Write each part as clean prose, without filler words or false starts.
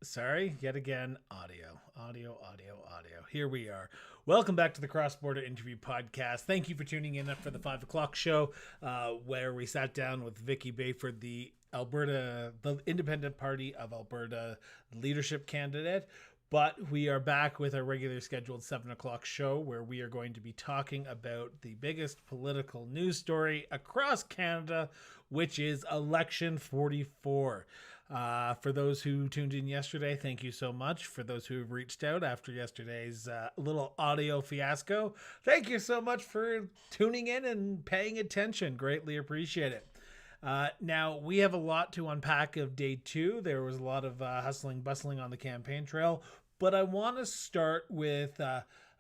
Sorry, yet again, audio. Here we are. Welcome back to the Cross Border Interview Podcast. Thank you for tuning in for the 5 o'clock show, where we sat down with Vicky Bayford, the Independent Party of Alberta leadership candidate. But we are back with our regular scheduled 7 o'clock show where we are going to be talking about the biggest political news story across Canada, which is Election 44. For those who tuned in yesterday, thank you so much. For those who have reached out after yesterday's little audio fiasco, thank you so much for tuning in and paying attention. Greatly appreciate it. Now, we have a lot to unpack of day two. There was a lot of hustling, bustling on the campaign trail, but I want to start with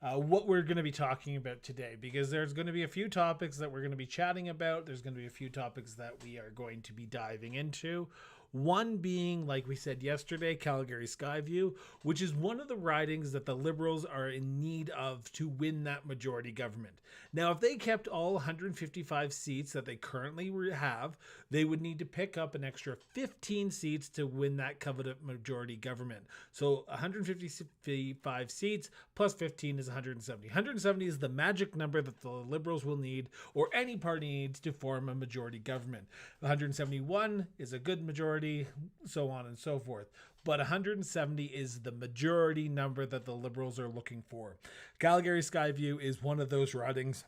what we're going to be talking about today, because there's going to be a few topics that we're going to be chatting about. There's going to be a few topics that we are going to be diving into. One being, like we said yesterday, Calgary Skyview, which is one of the ridings that the Liberals are in need of to win that majority government. Now, if they kept all 155 seats that they currently have, they would need to pick up an extra 15 seats to win that coveted majority government. So 155 seats plus 15 is 170. 170 is the magic number that the Liberals will need, or any party needs, to form a majority government. 171 is a good majority, so on and so forth. But 170 is the majority number that the Liberals are looking for. Calgary Skyview is one of those ridings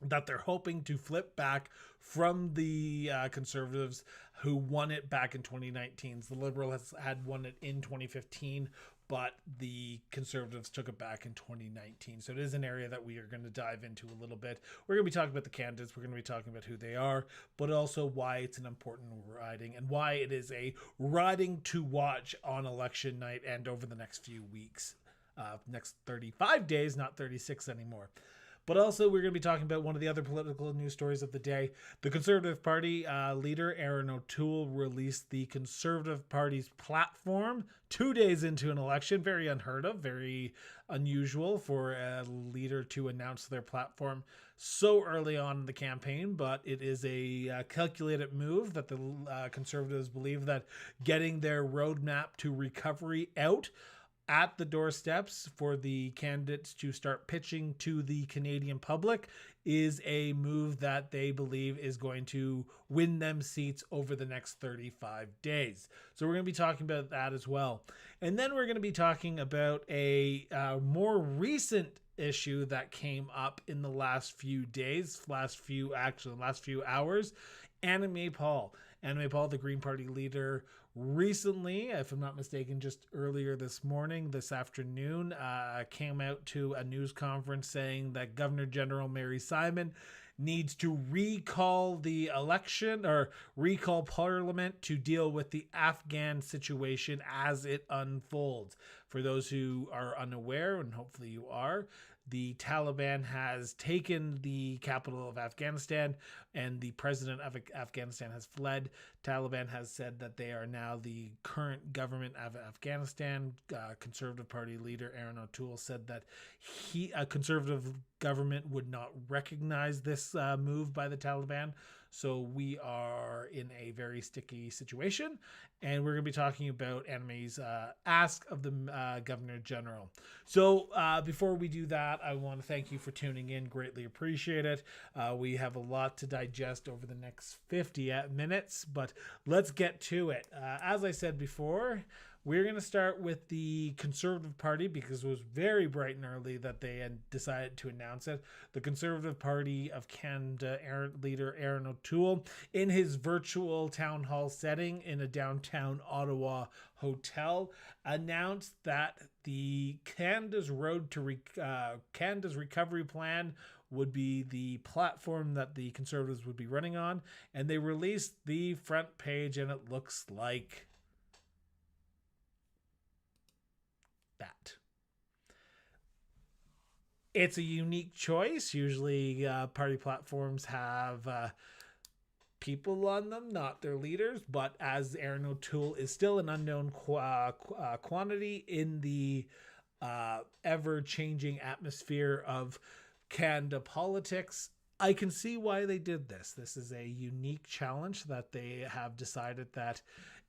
that they're hoping to flip back from the Conservatives, who won it back in 2019. The Liberal had won it in 2015, but the Conservatives took it back in 2019. So it is an area that we are going to dive into a little bit. We're going to be talking about the candidates. We're going to be talking about who they are, but also why it's an important riding and why it is a riding to watch on election night and over the next few weeks. Next 35 days, not 36 anymore. But also, we're going to be talking about one of the other political news stories of the day. The Conservative Party leader, Erin O'Toole, released the Conservative Party's platform 2 days into an election. Very unheard of, very unusual for a leader to announce their platform so early on in the campaign. But it is a calculated move that the Conservatives believe that getting their roadmap to recovery out at the doorsteps for the candidates to start pitching to the Canadian public is a move that they believe is going to win them seats over the next 35 days. So we're going to be talking about that as well. And then we're going to be talking about a more recent issue that came up in the last few days, last few hours. Anna May Paul, the Green Party leader, recently, if I'm not mistaken, just earlier this afternoon, came out to a news conference saying that Governor General Mary Simon needs to recall the election or recall Parliament to deal with the Afghan situation as it unfolds. For those who are unaware, and hopefully you are, the Taliban has taken the capital of Afghanistan and the president of Afghanistan has fled. Taliban has said that they are now the current government of Afghanistan. Conservative Party leader Erin O'Toole said that a conservative government would not recognize this move by the Taliban. So we are in a very sticky situation, and we're going to be talking about Anna May's ask of the Governor General. So before we do that, I want to thank you for tuning in. Greatly appreciate it. We have a lot to digest over the next 50 minutes, but let's get to it. As I said before, we're going to start with the Conservative Party because it was very bright and early that they had decided to announce it. The Conservative Party of Canada leader Erin O'Toole, in his virtual town hall setting in a downtown Ottawa hotel, announced that the Canada's recovery plan would be the platform that the Conservatives would be running on, and they released the front page, and it looks like that. It's a unique choice. Usually party platforms have people on them, not their leaders, but as Erin O'Toole is still an unknown quantity in the ever-changing atmosphere of Canada politics, I can see why they did this. This is a unique challenge that they have decided that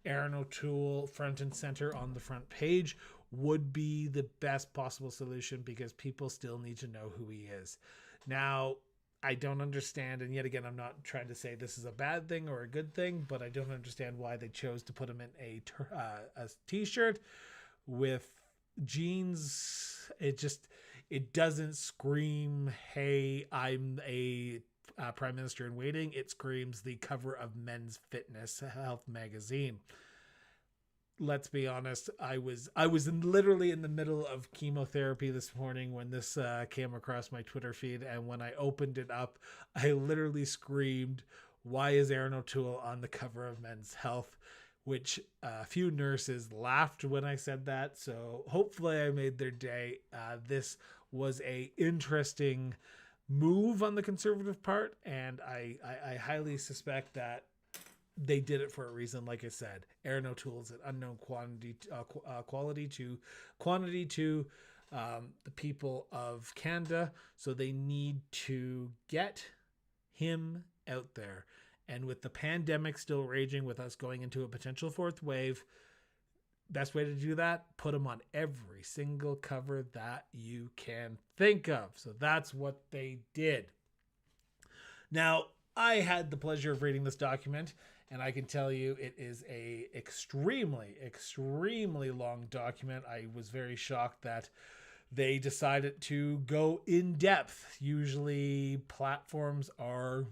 Erin O'Toole front and center on the front page would be the best possible solution, because people still need to know who he is. Now, I don't understand, and yet again, I'm not trying to say this is a bad thing or a good thing, but I don't understand why they chose to put him in a t-shirt with jeans. It doesn't scream, hey, I'm a prime minister in waiting. It screams the cover of Men's Fitness Health magazine. Let's be honest, I was literally in the middle of chemotherapy this morning when this came across my Twitter feed, and when I opened it up, I literally screamed, why is Erin O'Toole on the cover of Men's Health? Which a few nurses laughed when I said that, so hopefully I made their day. This was a interesting move on the Conservative part, and I highly suspect that they did it for a reason. Like I said, Erin O'Toole is an unknown quality to the people of Canada, so they need to get him out there. And with the pandemic still raging, with us going into a potential fourth wave, best way to do that, put him on every single cover that you can think of. So that's what they did. Now, I had the pleasure of reading this document, and I can tell you it is a extremely, extremely long document. I was very shocked that they decided to go in depth. Usually platforms are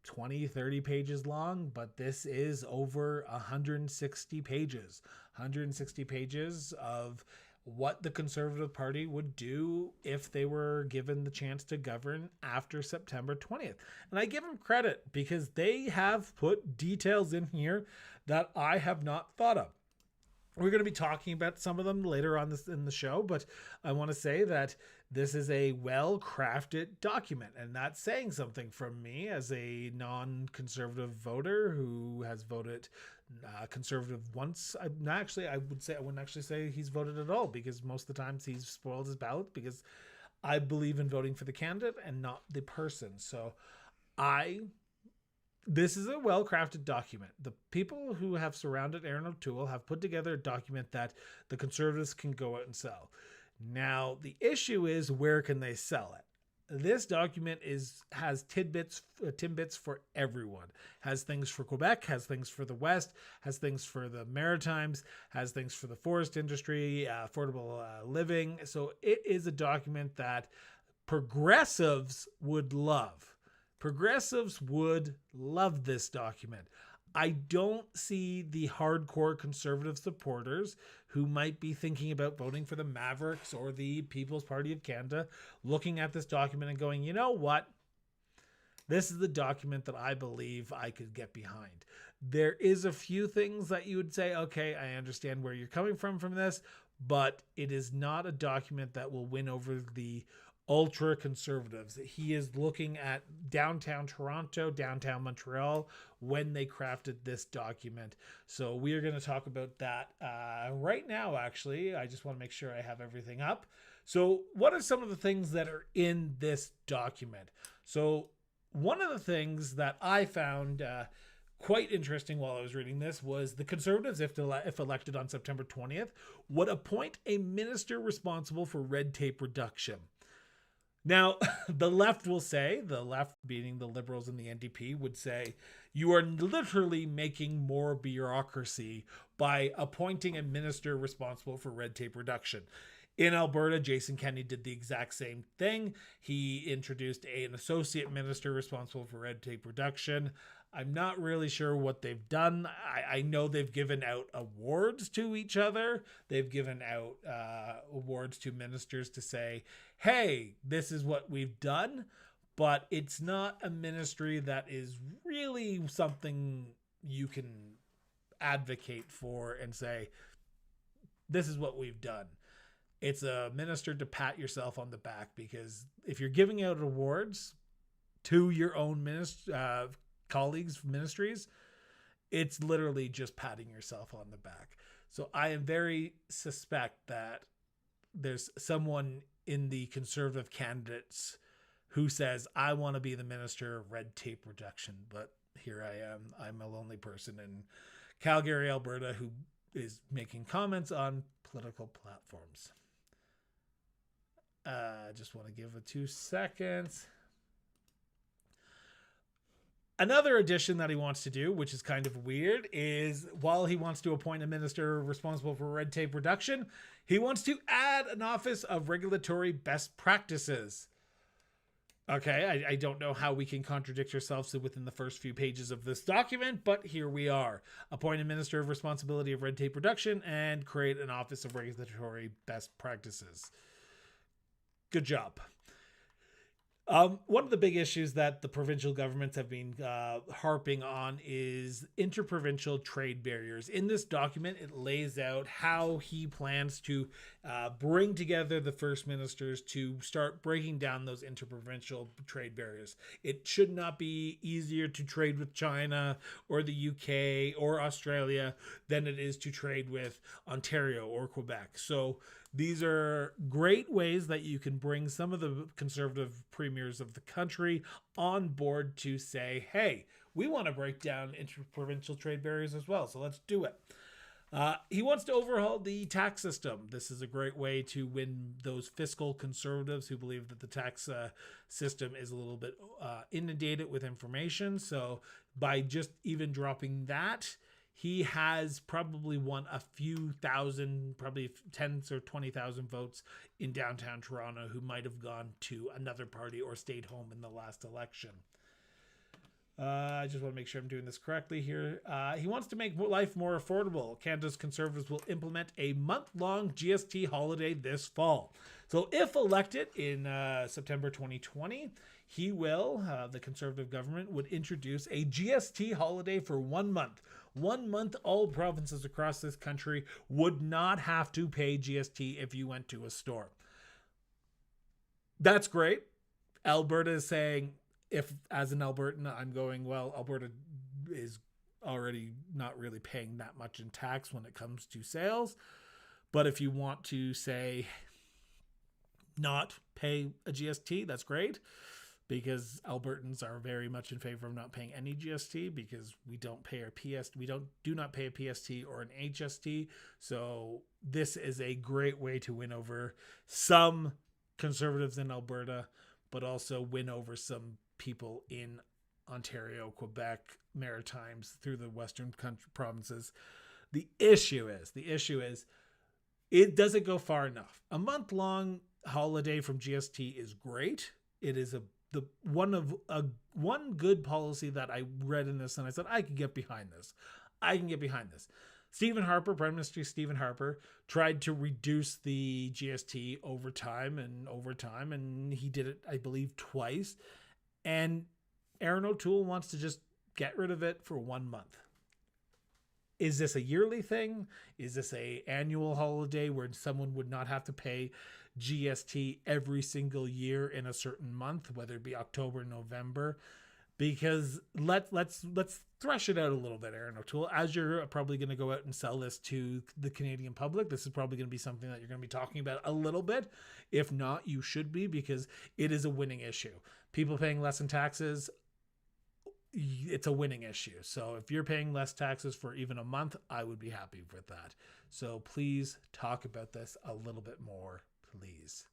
20, 30 pages long, but this is over 160 pages. 160 pages of what the Conservative Party would do if they were given the chance to govern after September 20th. And I give them credit, because they have put details in here that I have not thought of. We're going to be talking about some of them later on in the show, but I want to say that this is a well-crafted document, and that's saying something from me as a non-conservative voter who has voted conservative once. I wouldn't actually say he's voted at all, because most of the times he's spoiled his ballot, because I believe in voting for the candidate and not the person. So this is a well-crafted document. The people who have surrounded Erin O'Toole have put together a document that the Conservatives can go out and sell. Now, the issue is, where can they sell it? This document has tidbits for everyone. Has things for Quebec, has things for the West, has things for the Maritimes, has things for the forest industry, affordable living. So it is a document that progressives would love. Progressives would love this document. I don't see the hardcore conservative supporters who might be thinking about voting for the Mavericks or the People's Party of Canada looking at this document and going, you know what? This is the document that I believe I could get behind. There is a few things that you would say, okay, I understand where you're coming from this, but it is not a document that will win over the ultra conservatives. He is looking at downtown Toronto, downtown Montreal when they crafted this document. So we are going to talk about that right now, actually. I just want to make sure I have everything up. So what are some of the things that are in this document? So one of the things that I found quite interesting while I was reading this was the Conservatives, if elected on September 20th, would appoint a minister responsible for red tape reduction. Now, the left being the Liberals and the NDP, would say, you are literally making more bureaucracy by appointing a minister responsible for red tape reduction. In Alberta, Jason Kenney did the exact same thing. He introduced an associate minister responsible for red tape reduction. I'm not really sure what they've done. I know they've given out awards to each other. They've given out awards to ministers to say, hey, this is what we've done. But it's not a ministry that is really something you can advocate for and say, this is what we've done. It's a minister to pat yourself on the back, because if you're giving out awards to your own colleagues' ministries, it's literally just patting yourself on the back. So I am very suspect that there's someone in the Conservative candidates who says, I want to be the minister of red tape reduction. But here I am. I'm a lonely person in Calgary, Alberta, who is making comments on political platforms. I just want to give it 2 seconds. Another addition that he wants to do, which is kind of weird, is while he wants to appoint a minister responsible for red tape reduction, he wants to add an office of regulatory best practices. Okay, I don't know how we can contradict ourselves within the first few pages of this document, but here we are. Appoint a minister of responsibility of red tape reduction and create an office of regulatory best practices. Good job. One of the big issues that the provincial governments have been harping on is interprovincial trade barriers. In this document, it lays out how he plans to bring together the first ministers to start breaking down those interprovincial trade barriers. It should not be easier to trade with China or the UK or Australia than it is to trade with Ontario or Quebec. So these are great ways that you can bring some of the conservative premiers of the country on board to say, hey, we want to break down interprovincial trade barriers as well, so let's do it. He wants to overhaul the tax system. This is a great way to win those fiscal conservatives who believe that the tax system is a little bit inundated with information. So by just even dropping that, he has probably won a few thousand, probably tens or 20,000 votes in downtown Toronto who might have gone to another party or stayed home in the last election. I just want to make sure I'm doing this correctly here. He wants to make life more affordable. Canada's Conservatives will implement a month-long GST holiday this fall. So if elected in September 2020, he will, the Conservative government, would introduce a GST holiday for 1 month. 1 month, all provinces across this country would not have to pay GST if you went to a store. That's great. Alberta is saying, if as an Albertan, I'm going, well, Alberta is already not really paying that much in tax when it comes to sales. But if you want to say not pay a GST, that's great, because Albertans are very much in favor of not paying any GST because we don't pay our do not pay a PST or an HST. So this is a great way to win over some conservatives in Alberta, but also win over some people in Ontario, Quebec, Maritimes, through the western provinces. The issue is it doesn't go far enough. A month-long holiday from GST is great. It is one good policy that I read in this and I said, I can get behind this. Stephen Harper, Prime Minister Stephen Harper, tried to reduce the GST over time, and he did it, I believe, twice. And Erin O'Toole wants to just get rid of it for 1 month. Is this a yearly thing? Is this a annual holiday where someone would not have to pay GST every single year in a certain month, whether it be October, November? Because let's thresh it out a little bit, Erin O'Toole. As you're probably going to go out and sell this to the Canadian public, this is probably going to be something that you're going to be talking about a little bit. If not, you should be, because it is a winning issue. People paying less in taxes, it's a winning issue. So if you're paying less taxes for even a month, I would be happy with that. So please talk about this a little bit more, please.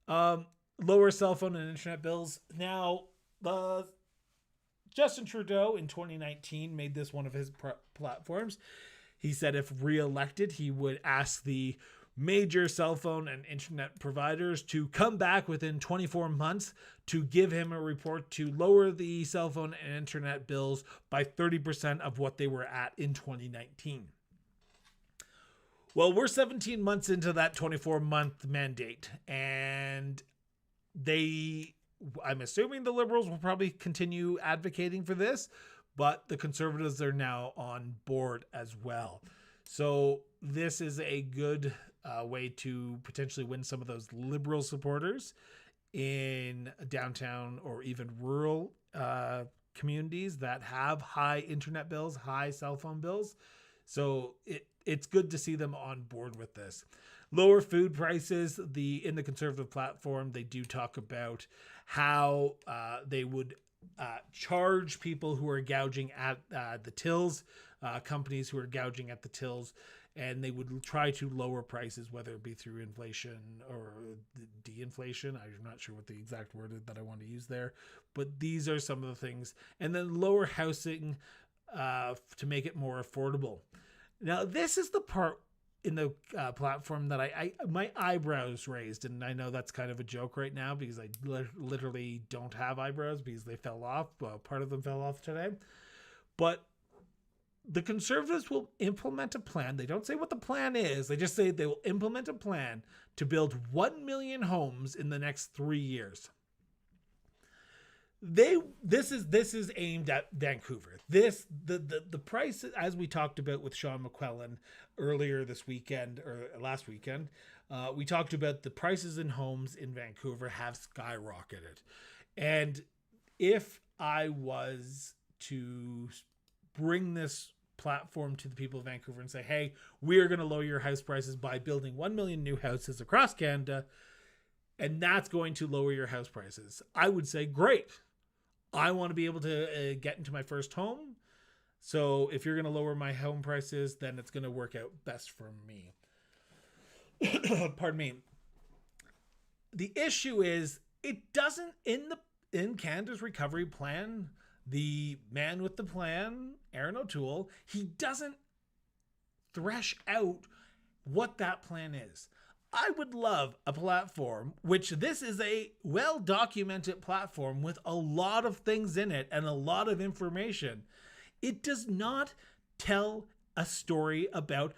Lower cell phone and internet bills. Now, Justin Trudeau in 2019 made this one of his platforms. He said if re-elected, he would ask the major cell phone and internet providers to come back within 24 months to give him a report to lower the cell phone and internet bills by 30% of what they were at in 2019. Well, we're 17 months into that 24-month mandate, and I'm assuming the Liberals will probably continue advocating for this, but the Conservatives are now on board as well. So this is a good way to potentially win some of those Liberal supporters in downtown or even rural communities that have high internet bills, high cell phone bills. So it's good to see them on board with this. Lower food prices. In the Conservative platform, they do talk about how they would charge people who are gouging at the tills, companies who are gouging at the tills, and they would try to lower prices, whether it be through inflation or de-inflation. I'm not sure what the exact word is that I want to use there, but these are some of the things. And then lower housing to make it more affordable. Now, this is the part in the platform that I my eyebrows raised, and I know that's kind of a joke right now because I literally don't have eyebrows because they fell off. Well, part of them fell off today. But the Conservatives will implement a plan. They don't say what the plan is. They just say they will implement a plan to build 1 million homes in the next 3 years. This is aimed at Vancouver. The price, as we talked about with Sean McQuillan earlier this weekend or last weekend, we talked about the prices in homes in Vancouver have skyrocketed. And if I was to bring this platform to the people of Vancouver and say, hey, we're going to lower your house prices by building 1 million new houses across Canada, and that's going to lower your house prices, I would say, great. I want to be able to get into my first home. So if you're going to lower my home prices, then it's going to work out best for me. Pardon me. The issue is it doesn't in Canada's recovery plan, the man with the plan, Erin O'Toole, he doesn't thresh out what that plan is. I would love a platform, which this is a well-documented platform with a lot of things in it and a lot of information. It does not tell a story about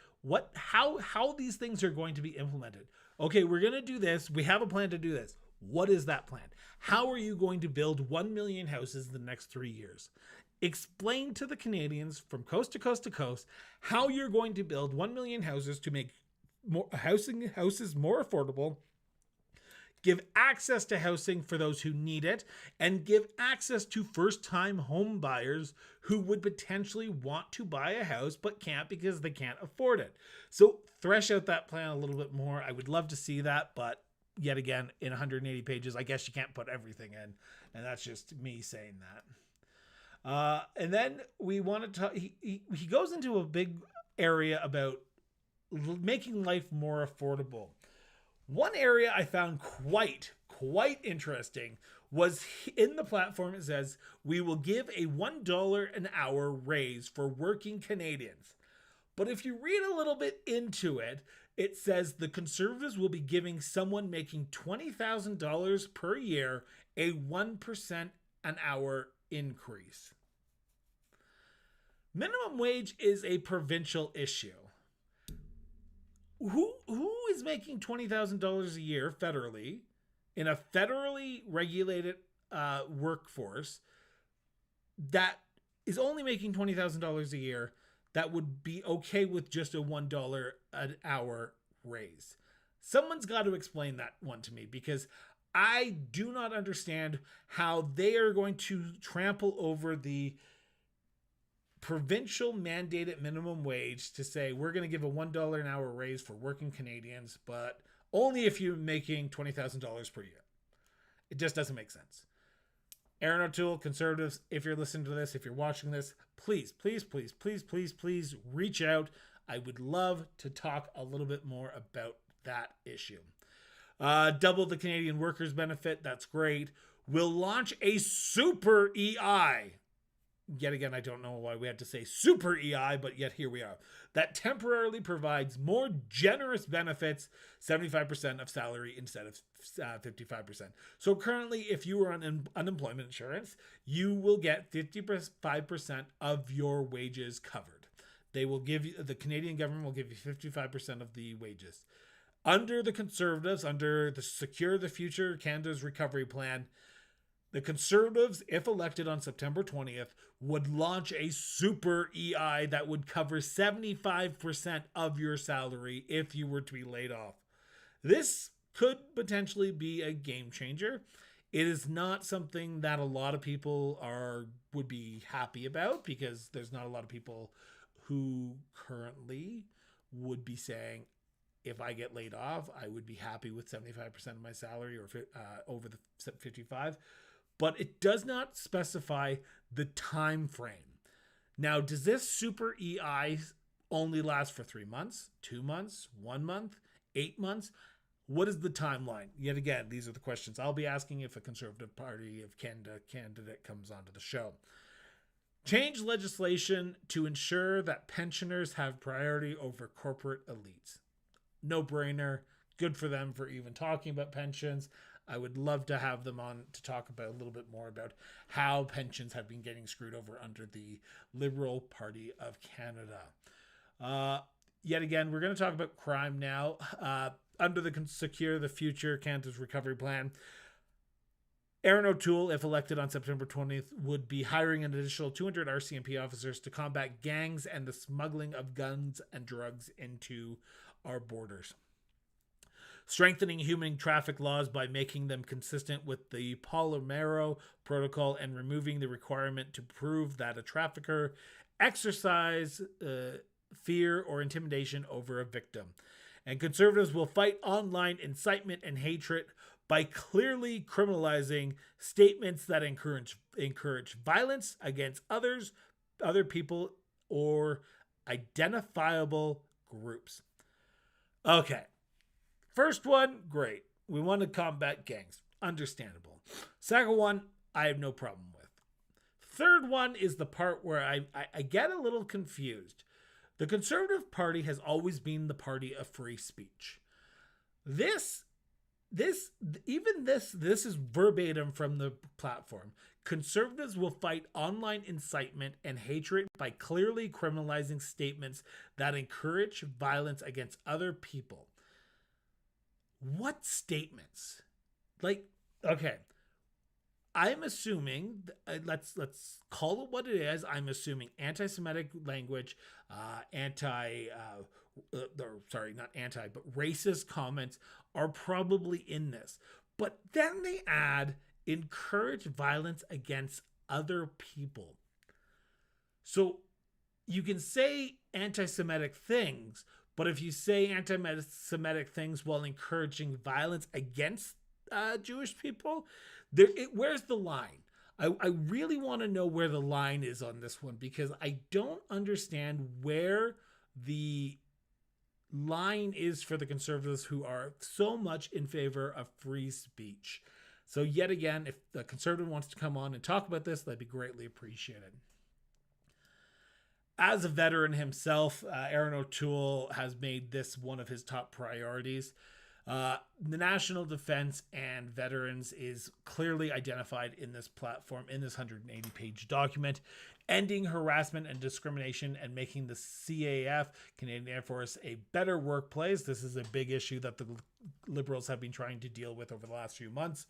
how these things are going to be implemented. Okay, we're going to do this. We have a plan to do this. What is that plan? How are you going to build 1 million houses in the next 3 years? Explain to the Canadians from coast to coast to coast how you're going to build 1 million houses to make houses more affordable, give access to housing for those who need it, and give access to first-time home buyers who would potentially want to buy a house but can't because they can't afford it. So thresh out that plan a little bit more. I would love to see that, but yet again, in 180 pages, I guess you can't put everything in, and that's just me saying that. And then we want to talk, he goes into a big area about making life more affordable. One area I found quite interesting was in the platform. It says, we will give a $1 an hour raise for working Canadians. But if you read a little bit into it, it says the Conservatives will be giving someone making $20,000 per year a 1% an hour increase. Minimum wage is a provincial issue. Who is making $20,000 a year federally in a federally regulated workforce that is only making $20,000 a year that would be okay with just a $1 an hour raise? Someone's got to explain that one to me, because I do not understand how they are going to trample over the provincial mandated minimum wage to say we're going to give a $1 an hour raise for working Canadians, but only if you're making $20,000 per year. It just doesn't make sense. Erin O'Toole, Conservatives, if you're listening to this, if you're watching this, please reach out. I would love to talk a little bit more about that issue. Double the Canadian workers benefit. That's great. We'll launch a super EI. Yet again, I don't know why we had to say super EI, but yet here we are. That temporarily provides more generous benefits, 75% of salary instead of 55%. So currently, if you are on unemployment insurance, you will get 55% of your wages covered. They will give you, the Canadian government will give you 55% of the wages. Under the Conservatives, under the Secure the Future Canada's Recovery Plan, the Conservatives, if elected on September 20th, would launch a super EI that would cover 75% of your salary if you were to be laid off. This could potentially be a game changer. It is not something that a lot of people would be happy about, because there's not a lot of people who currently would be saying, if I get laid off, I would be happy with 75% of my salary or over the 55%. but it does not specify the time frame. Now, does this super EI only last for 3 months, 2 months, 1 month, 8 months? What is the timeline? Yet again, these are the questions I'll be asking if a Conservative Party of Canada candidate comes onto the show. Change legislation to ensure that pensioners have priority over corporate elites. No brainer. Good for them for even talking about pensions. I would love to have them on to talk about a little bit more about how pensions have been getting screwed over under the Liberal Party of Canada. Yet again, we're going to talk about crime now. Under the Secure the Future Canada's Recovery Plan, Erin O'Toole, if elected on September 20th, would be hiring an additional 200 RCMP officers to combat gangs and the smuggling of guns and drugs into our borders. Strengthening human traffic laws by making them consistent with the Palomero Protocol and removing the requirement to prove that a trafficker exercised fear or intimidation over a victim. And Conservatives will fight online incitement and hatred by clearly criminalizing statements that encourage violence against other people, or identifiable groups. Okay. First one, great. We want to combat gangs. Understandable. Second one, I have no problem with. Third one is the part where I get a little confused. The Conservative Party has always been the party of free speech. This is verbatim from the platform. Conservatives will fight online incitement and hatred by clearly criminalizing statements that encourage violence against other people. What statements? Like, okay, I'm assuming, let's call it what it is. I'm assuming anti-Semitic language, racist comments are probably in this. But then they add encourage violence against other people. So you can say anti-Semitic things, but if you say anti-Semitic things while encouraging violence against Jewish people, where's the line? I really want to know where the line is on this one, because I don't understand where the line is for the Conservatives, who are so much in favor of free speech. So yet again, if the Conservative wants to come on and talk about this, that'd be greatly appreciated. As a veteran himself, Erin O'Toole has made this one of his top priorities. The national defense and veterans is clearly identified in this platform, in this 180-page document. Ending harassment and discrimination and making the CAF, Canadian Air Force, a better workplace. This is a big issue that the Liberals have been trying to deal with over the last few months,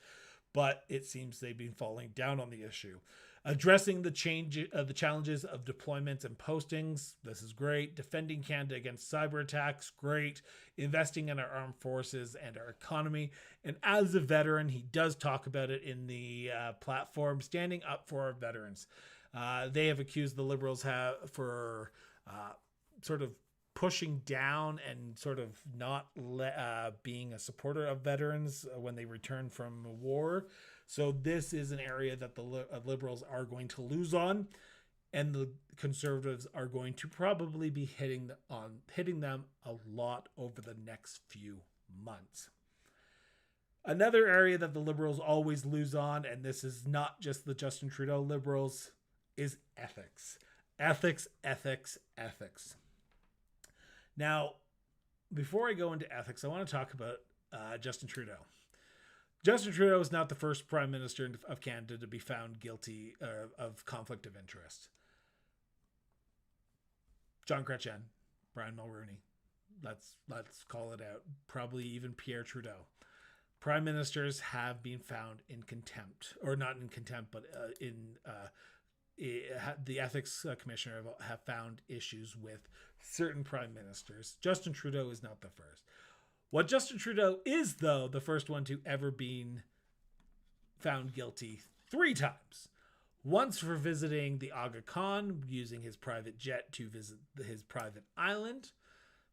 but it seems they've been falling down on the issue. Addressing the challenges of deployments and postings. This is great. Defending Canada against cyber attacks. Great. Investing in our armed forces and our economy. And as a veteran, he does talk about it in the platform, standing up for our veterans. They have accused the Liberals for sort of pushing down and sort of not being a supporter of veterans when they return from war. So this is an area that the Liberals are going to lose on, and the Conservatives are going to probably be hitting them a lot over the next few months. Another area that the Liberals always lose on, and this is not just the Justin Trudeau Liberals, is ethics. Ethics. Now, before I go into ethics, I want to talk about Justin Trudeau. Justin Trudeau is not the first Prime Minister of Canada to be found guilty of conflict of interest. John Chrétien, Brian Mulroney, let's call it out. Probably even Pierre Trudeau. Prime Ministers have been found in contempt, or not in contempt, but the ethics commissioner have found issues with certain prime ministers. Justin Trudeau is not the first. What Justin Trudeau is, though, the first one to ever been found guilty 3 times. Once for visiting the Aga Khan, using his private jet to visit his private island,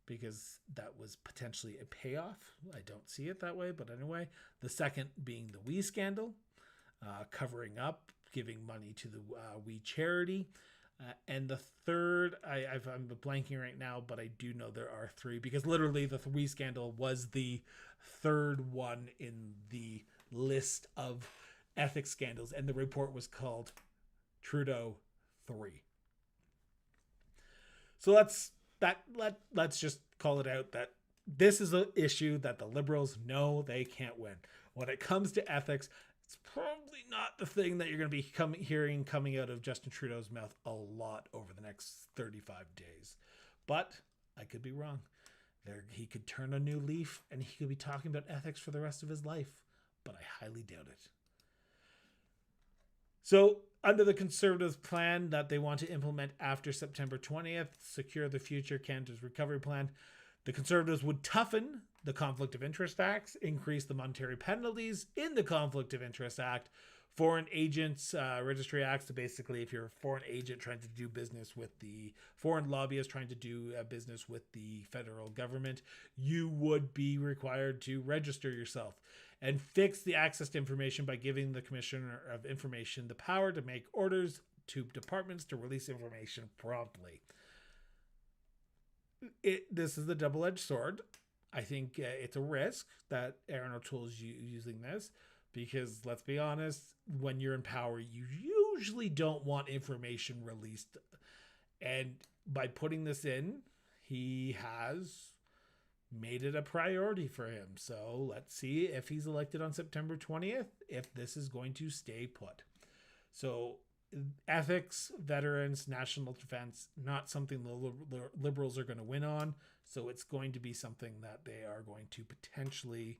because that was potentially a payoff. I don't see it that way, but anyway. The second being the Wee scandal. covering up, giving money to the We Charity. And the third, I'm blanking right now, but I do know there are three, because literally the We scandal was the third one in the list of ethics scandals, and the report was called Trudeau 3. So let's just call it out that this is an issue that the Liberals know they can't win. When it comes to ethics, it's probably not the thing that you're going to be hearing coming out of Justin Trudeau's mouth a lot over the next 35 days. But I could be wrong. He could turn a new leaf and he could be talking about ethics for the rest of his life. But I highly doubt it. So, under the Conservatives' plan that they want to implement after September 20th, Secure the Future Canada's Recovery Plan, the Conservatives would toughen the Conflict of Interest Acts, increase the monetary penalties in the Conflict of Interest Act, Foreign Agents Registry Acts. So basically, if you're a foreign agent trying to do business with the foreign lobbyist trying to do business with the federal government, you would be required to register yourself. And fix the access to information by giving the Commissioner of Information the power to make orders to departments to release information promptly. This is a double-edged sword. I think it's a risk that Erin O'Toole is using this, because let's be honest, when you're in power, you usually don't want information released. And by putting this in, he has made it a priority for him. So let's see if he's elected on September 20th, if this is going to stay put. So ethics, veterans, national defense, not something the Liberals are going to win on. So it's going to be something that they are going to potentially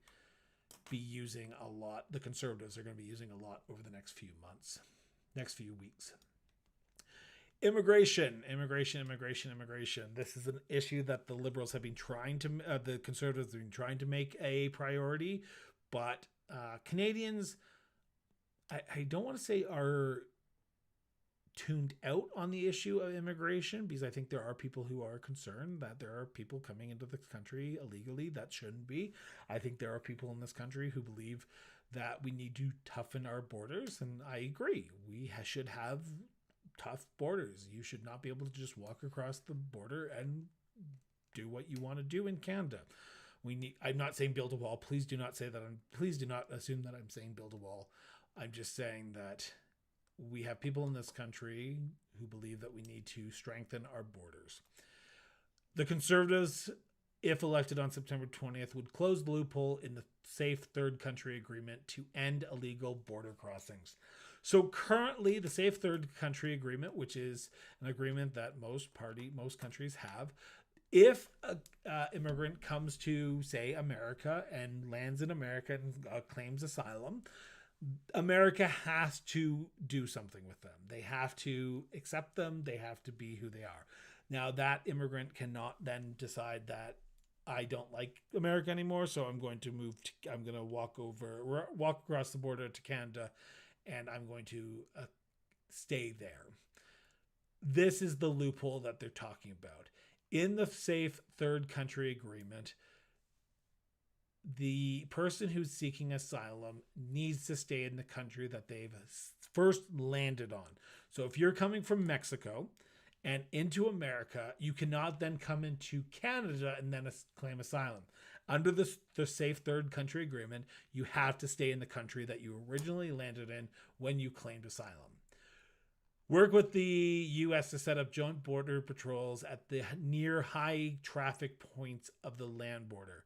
be using a lot. The Conservatives are going to be using a lot over the next few months, next few weeks. Immigration. This is an issue that the Liberals have been trying to, the Conservatives have been trying to make a priority, but Canadians, I don't want to say are tuned out on the issue of immigration, because I think there are people who are concerned that there are people coming into the country illegally that shouldn't be. I think there are people in this country who believe that we need to toughen our borders, and I agree. We should have tough borders. You should not be able to just walk across the border and do what you want to do in Canada. I'm not saying build a wall. Please do not assume that I'm saying build a wall. I'm just saying that we have people in this country who believe that we need to strengthen our borders. The Conservatives, if elected on September 20th, would close the loophole in the Safe Third Country Agreement to end illegal border crossings. So currently, the Safe Third Country Agreement, which is an agreement that most countries have, if an immigrant comes to, say, America and lands in America and claims asylum, America has to do something with them. They have to accept them. They have to be who they are. Now, that immigrant cannot then decide that I don't like America anymore, so I'm going to walk across the border to Canada, and I'm going to stay there. This is the loophole that they're talking about. In the Safe Third Country Agreement, the person who's seeking asylum needs to stay in the country that they've first landed on. So if you're coming from Mexico and into America, you cannot then come into Canada and then claim asylum. Under the Safe Third Country Agreement, you have to stay in the country that you originally landed in when you claimed asylum. Work with the U.S. to set up joint border patrols at the near high traffic points of the land border.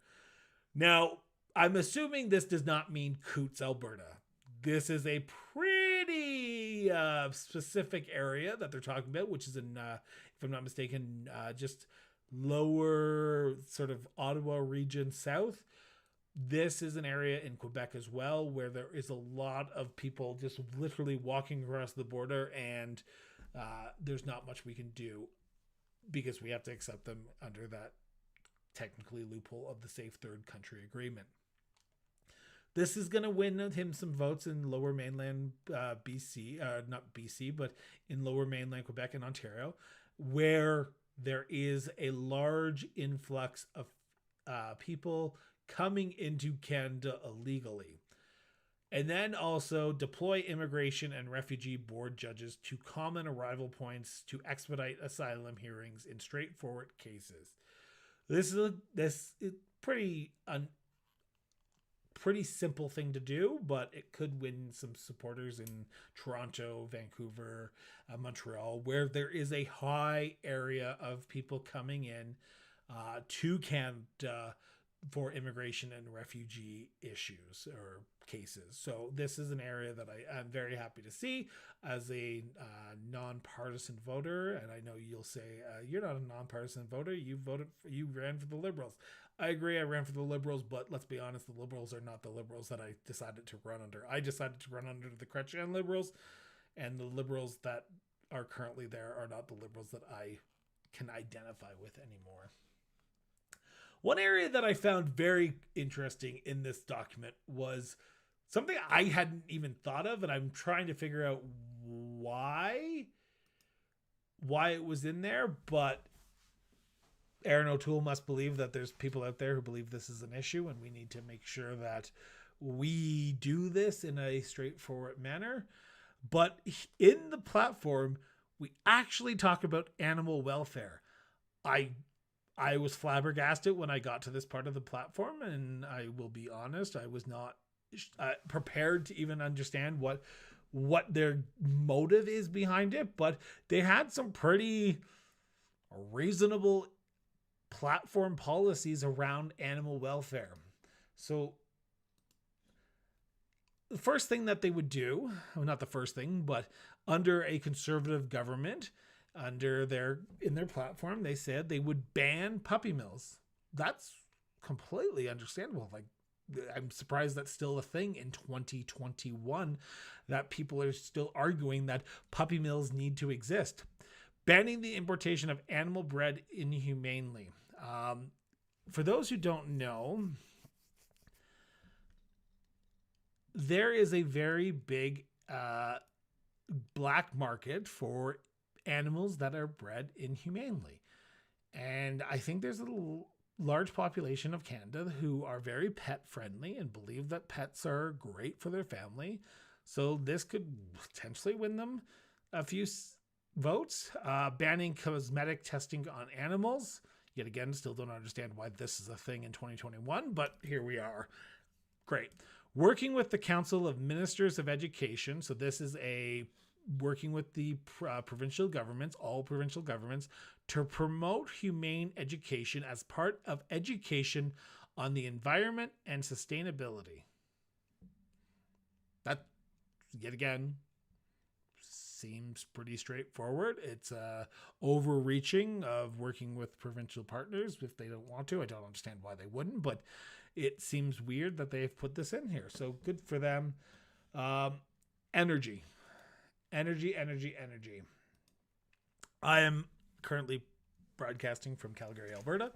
Now, I'm assuming this does not mean Coots, Alberta. This is a pretty specific area that they're talking about, which is in, if I'm not mistaken, just lower sort of Ottawa region south. This is an area in Quebec as well where there is a lot of people just literally walking across the border, and there's not much we can do because we have to accept them under that technically loophole of the Safe Third Country Agreement. This is going to win him some votes in Lower Mainland BC, not BC, but in Lower Mainland Quebec and Ontario, where there is a large influx of people coming into Canada illegally. And then also deploy immigration and refugee board judges to common arrival points to expedite asylum hearings in straightforward cases. This is pretty pretty simple thing to do, but it could win some supporters in Toronto, Vancouver, Montreal, where there is a high area of people coming in to Canada for immigration and refugee issues or cases. So this is an area that I'm very happy to see as a nonpartisan voter. And I know you'll say you're not a nonpartisan voter. You ran for the Liberals. I agree. I ran for the Liberals, but let's be honest, the Liberals are not the Liberals that I decided to run under. I decided to run under the Chrétien Liberals, and the Liberals that are currently there are not the Liberals that I can identify with anymore. One area that I found very interesting in this document was something I hadn't even thought of, and I'm trying to figure out why it was in there, but Erin O'Toole must believe that there's people out there who believe this is an issue, and we need to make sure that we do this in a straightforward manner. But in the platform, we actually talk about animal welfare. I was flabbergasted when I got to this part of the platform, and I will be honest, I was not prepared to even understand what their motive is behind it, but they had some pretty reasonable platform policies around animal welfare. So the first thing that they would do, well, not the first thing, but under a conservative government, in their platform, they said they would ban puppy mills. That's completely understandable. Like, I'm surprised that's still a thing in 2021, that people are still arguing that puppy mills need to exist. Banning the importation of animal bred inhumanely. For those who don't know, there is a very big black market for animals that are bred inhumanely. And I think there's a large population of Canada who are very pet friendly and believe that pets are great for their family. So this could potentially win them a few votes. Banning cosmetic testing on animals. Yet again, still don't understand why this is a thing in 2021, but here we are. Great. Working with the Council of Ministers of Education. So this is working with the provincial governments, all provincial governments, to promote humane education as part of education on the environment and sustainability. That, yet again, seems pretty straightforward. It's overreaching of working with provincial partners if they don't want to. I don't understand why they wouldn't, but it seems weird that they've put this in here. So good for them. Energy. I am currently broadcasting from Calgary, Alberta,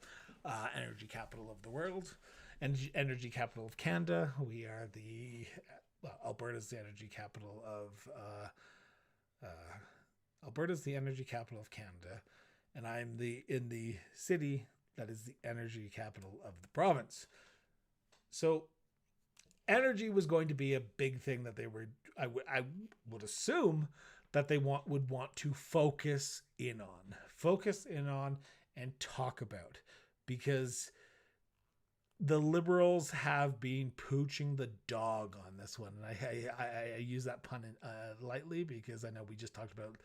energy capital of the world, and energy capital of Canada. We are Alberta's the energy capital of Alberta's the energy capital of Canada, and I'm in the city that is the energy capital of the province. So energy was going to be a big thing that I would assume that they would want to focus in on and talk about, because the Liberals have been pooching the dog on this one. And I use that pun lightly because I know we just talked about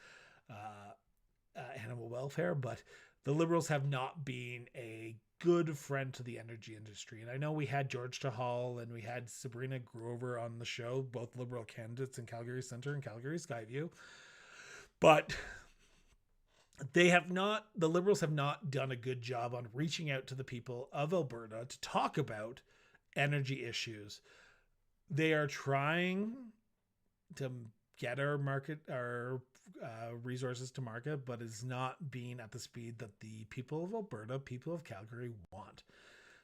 animal welfare, but the Liberals have not been a good friend to the energy industry. And I know we had George Tahal and we had Sabrina Grover on the show, both Liberal candidates in Calgary Centre and Calgary Skyview. But the Liberals have not done a good job on reaching out to the people of Alberta to talk about energy issues. They are trying to get our resources to market, but is not being at the speed that the people of Alberta, people of Calgary want.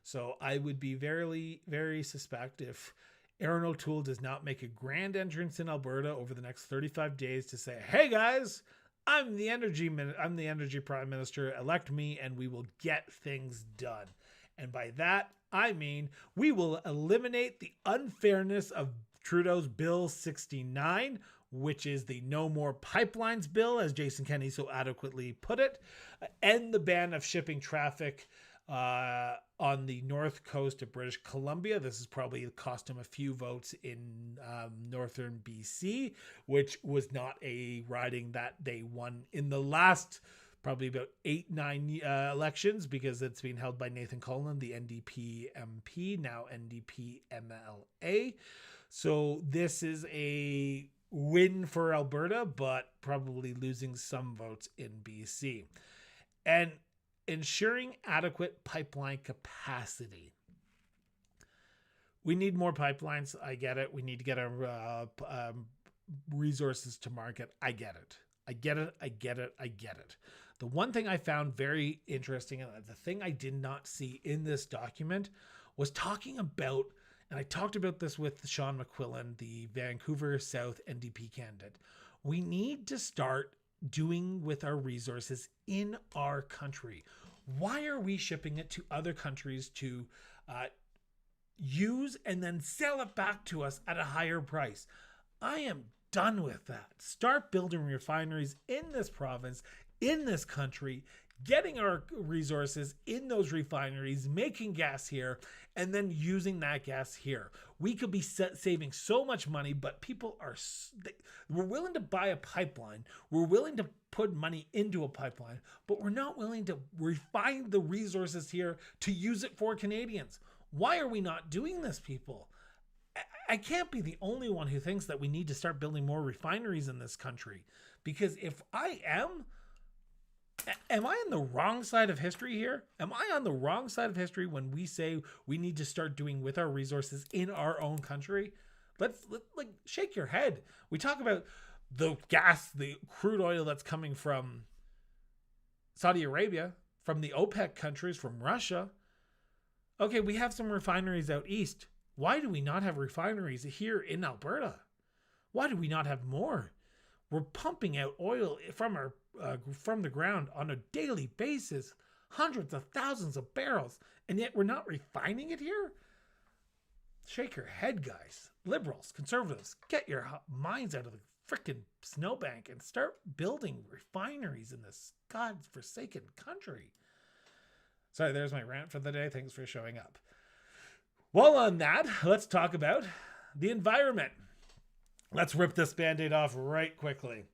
So I would be very, very suspect if Erin O'Toole does not make a grand entrance in Alberta over the next 35 days to say, hey guys, I'm the energy prime minister, elect me and we will get things done. And by that, I mean, we will eliminate the unfairness of Trudeau's Bill 69, which is the No More Pipelines Bill, as Jason Kenney so adequately put it, end the ban of shipping traffic on the north coast of British Columbia. This has probably cost him a few votes in northern BC, which was not a riding that they won in the last probably about 8-9 elections, because it's being held by Nathan Cullen, the NDP MP, now NDP MLA. So this is a win for Alberta, but probably losing some votes in BC. And ensuring adequate pipeline capacity. We need more pipelines. I get it. We need to get our resources to market. I get it. I get it. The one thing I found very interesting, and the thing I did not see in this document, was talking about, and I talked about this with Sean McQuillan, the Vancouver South NDP candidate. We need to start doing with our resources in our country. Why are we shipping it to other countries to use and then sell it back to us at a higher price? I am done with that. Start building refineries in this province, in this country, getting our resources in those refineries, making gas here, and then using that gas here. We could be saving so much money, but people we're willing to buy a pipeline. We're willing to put money into a pipeline, but we're not willing to refine the resources here to use it for Canadians. Why are we not doing this, people? I can't be the only one who thinks that we need to start building more refineries in this country, because if I am I on the wrong side of history here? Am I on the wrong side of history when we say we need to start doing with our resources in our own country? Let's shake your head. We talk about the gas, the crude oil that's coming from Saudi Arabia, from the OPEC countries, from Russia. Okay, we have some refineries out east. Why do we not have refineries here in Alberta? Why do we not have more? We're pumping out oil from the ground on a daily basis, hundreds of thousands of barrels, and yet we're not refining it here? Shake your head, guys. Liberals, conservatives, get your minds out of the frickin' snowbank and start building refineries in this godforsaken country. Sorry, there's my rant for the day. Thanks for showing up. Well, on that, let's talk about the environment. Let's rip this Band-Aid off right quickly.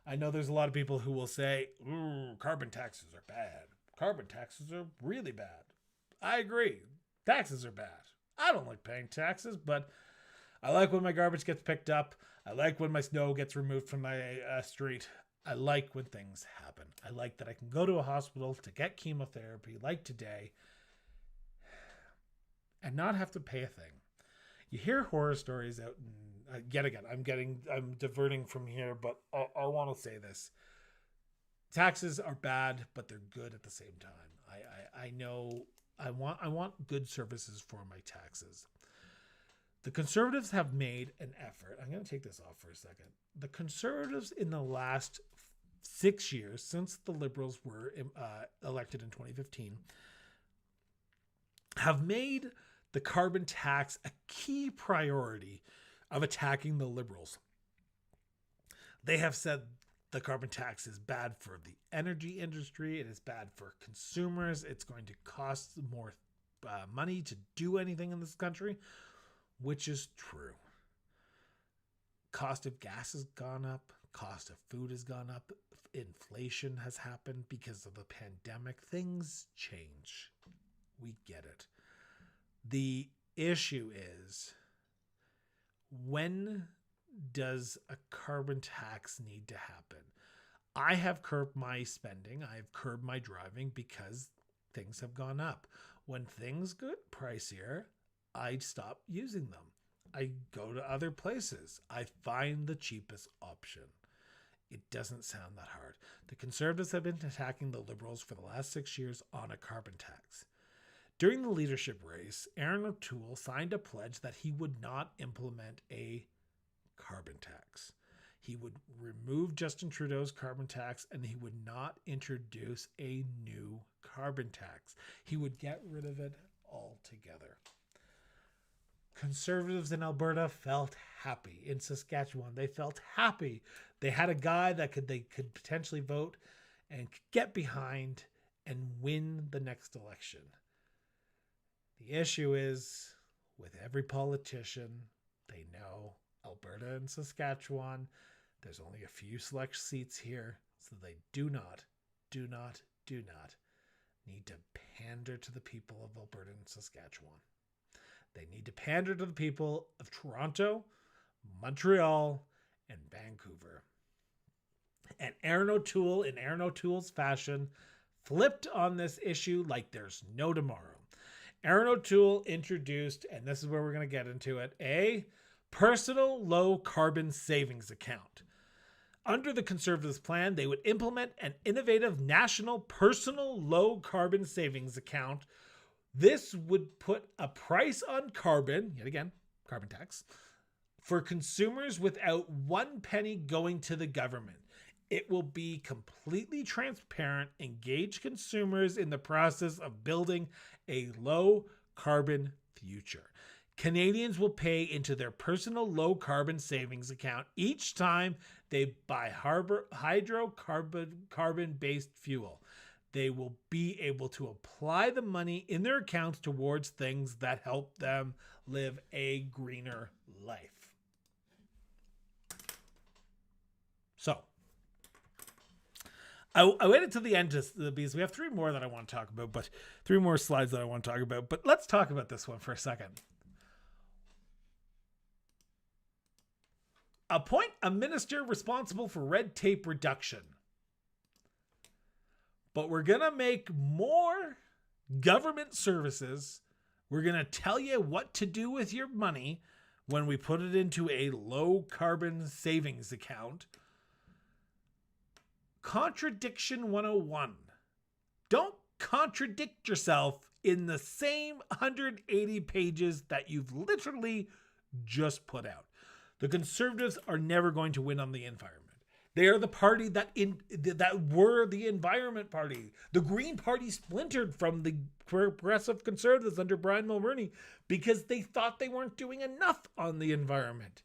I know there's a lot of people who will say, ooh, carbon taxes are bad. Carbon taxes are really bad. I agree. Taxes are bad. I don't like paying taxes, but I like when my garbage gets picked up. I like when my snow gets removed from my street. I like when things happen. I like that I can go to a hospital to get chemotherapy like today and not have to pay a thing. You hear horror stories out in yet again, I'm diverting from here, but I want to say this. Taxes are bad, but they're good at the same time. I know I want good services for my taxes. The Conservatives have made an effort. I'm going to take this off for a second. The Conservatives in the last 6 years, since the Liberals were elected in 2015, have made the carbon tax a key priority of attacking the Liberals. They have said the carbon tax is bad for the energy industry. It is bad for consumers. It's going to cost more money to do anything in this country, which is true. Cost of gas has gone up. Cost of food has gone up. Inflation has happened because of the pandemic. Things change. We get it. The issue is, when does a carbon tax need to happen? I have curbed my spending. I have curbed my driving because things have gone up. When things get pricier, I stop using them. I go to other places. I find the cheapest option. It doesn't sound that hard. The Conservatives have been attacking the Liberals for the last 6 years on a carbon tax. During the leadership race, Erin O'Toole signed a pledge that he would not implement a carbon tax. He would remove Justin Trudeau's carbon tax and he would not introduce a new carbon tax. He would get rid of it altogether. Conservatives in Alberta felt happy. In Saskatchewan, they felt happy. They had a guy that they could potentially vote and get behind and win the next election. The issue is, with every politician, they know Alberta and Saskatchewan, there's only a few select seats here, so they do not need to pander to the people of Alberta and Saskatchewan. They need to pander to the people of Toronto, Montreal, and Vancouver. And Erin O'Toole, in Erin O'Toole's fashion, flipped on this issue like there's no tomorrow. Erin O'Toole introduced, and this is where we're going to get into it, a personal low carbon savings account. Under the Conservatives' plan, they would implement an innovative national personal low carbon savings account. This would put a price on carbon, yet again, carbon tax, for consumers without one penny going to the government. It will be completely transparent, engage consumers in the process of building a low carbon future. Canadians will pay into their personal low carbon savings account each time they buy hydrocarbon based fuel. They will be able to apply the money in their accounts towards things that help them live a greener life. So, I waited till the end because we have three more that I want to talk about, but three more slides that I want to talk about. But let's talk about this one for a second. Appoint a minister responsible for red tape reduction. But we're going to make more government services. We're going to tell you what to do with your money when we put it into a low carbon savings account. Contradiction 101. Don't contradict yourself in the same 180 pages that you've literally just put out. The Conservatives are never going to win on the environment. They are the party that were the Environment Party. The Green Party splintered from the Progressive Conservatives under Brian Mulroney because they thought they weren't doing enough on the environment.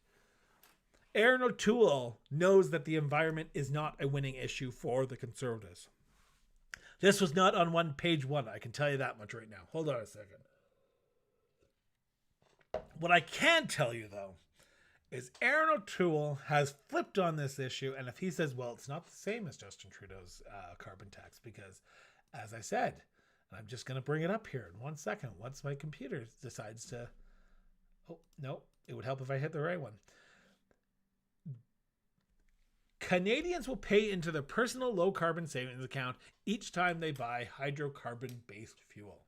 Erin O'Toole knows that the environment is not a winning issue for the Conservatives. This was not on page one. I can tell you that much right now. Hold on a second. What I can tell you, though, is Erin O'Toole has flipped on this issue. And if he says, well, it's not the same as Justin Trudeau's carbon tax, because as I said, and I'm just going to bring it up here in 1 second, once my computer decides to, oh, no, it would help if I hit the right one. Canadians will pay into their personal low carbon savings account each time they buy hydrocarbon based fuel.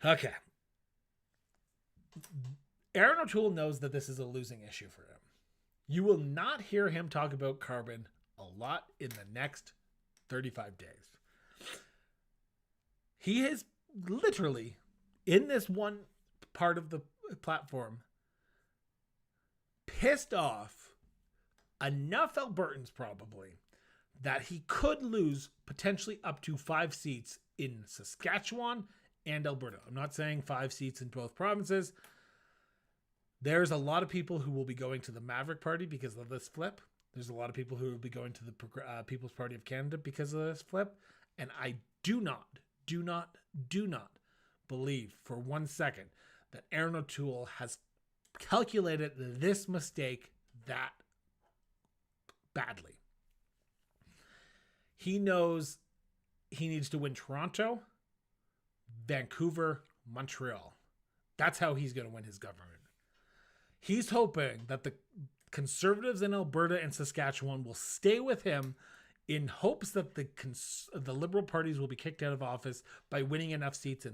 Okay. Erin O'Toole knows that this is a losing issue for him. You will not hear him talk about carbon a lot in the next 35 days. He is literally, in this one part of the platform, pissed off enough Albertans probably that he could lose potentially up to 5 seats in Saskatchewan and Alberta. I'm not saying 5 seats in both provinces. There's a lot of people who will be going to the Maverick Party because of this flip. There's a lot of people who will be going to the People's Party of Canada because of this flip. And I do not believe for 1 second that Erin O'Toole has calculated this mistake that badly. He knows he needs to win Toronto, Vancouver, Montreal. That's how he's going to win his government. He's hoping that the Conservatives in Alberta and Saskatchewan will stay with him in hopes that the Liberal parties will be kicked out of office by winning enough seats in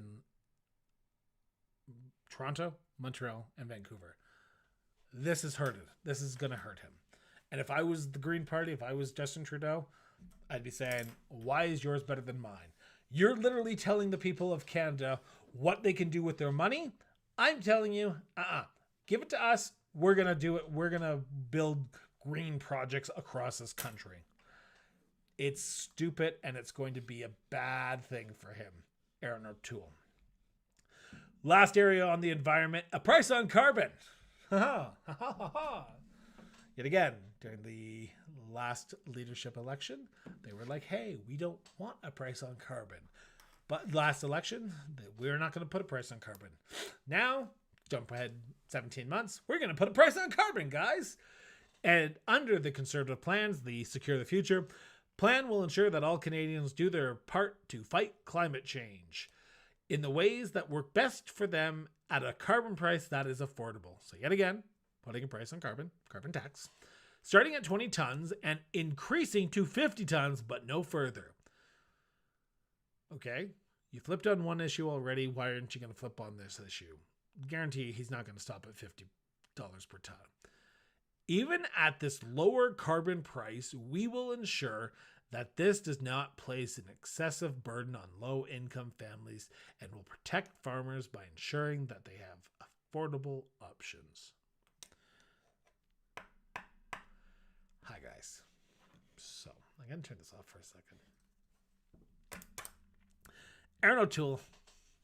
Toronto, Montreal, and Vancouver. This is hurted. This is going to hurt him. And if I was the Green Party, if I was Justin Trudeau, I'd be saying, why is yours better than mine? You're literally telling the people of Canada what they can do with their money. I'm telling you, give it to us. We're going to do it. We're going to build green projects across this country. It's stupid, and it's going to be a bad thing for him, Erin O'Toole. Last area on the environment, a price on carbon. Yet again, during the last leadership election, they were like, hey, we don't want a price on carbon. But last election, we're not going to put a price on carbon. Now, jump ahead 17 months, we're going to put a price on carbon, guys. And under the Conservative plans, the Secure the Future plan will ensure that all Canadians do their part to fight climate change in the ways that work best for them at a carbon price that is affordable. So yet again, putting a price on carbon tax, starting at 20 tons and increasing to 50 tons, but no further. Okay, you flipped on one issue already. Why aren't you going to flip on this issue? Guarantee he's not going to stop at $50 per ton. Even at this lower carbon price, we will ensure that this does not place an excessive burden on low-income families and will protect farmers by ensuring that they have affordable options. Hi, guys. So, I'm going to turn this off for a second. Erin O'Toole.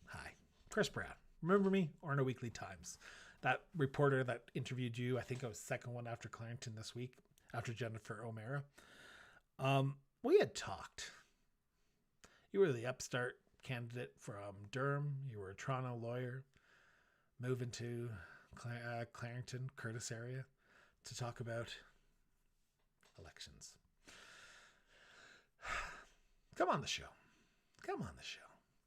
Hi. Chris Brown. Remember me? Orno Weekly Times. That reporter that interviewed you, I think I was second one after Clarington this week, after Jennifer O'Mara. We had talked. You were the upstart candidate from Durham. You were a Toronto lawyer, moving to Clarington, Curtis area, to talk about elections. Come on the show. Come on the show.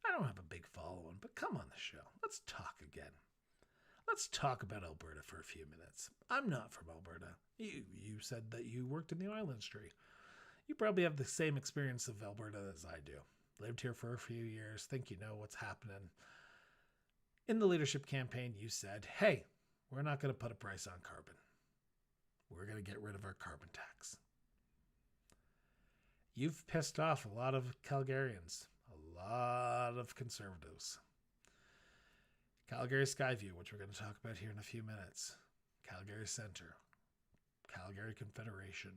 I don't have a big following, but come on the show. Let's talk again. Let's talk about Alberta for a few minutes. I'm not from Alberta. You said that you worked in the oil industry. You probably have the same experience of Alberta as I do. Lived here for a few years. Think you know what's happening. In the leadership campaign, you said, hey, we're not going to put a price on carbon. We're going to get rid of our carbon tax. You've pissed off a lot of Calgarians, a lot of Conservatives. Calgary Skyview, which we're going to talk about here in a few minutes. Calgary Centre. Calgary Confederation.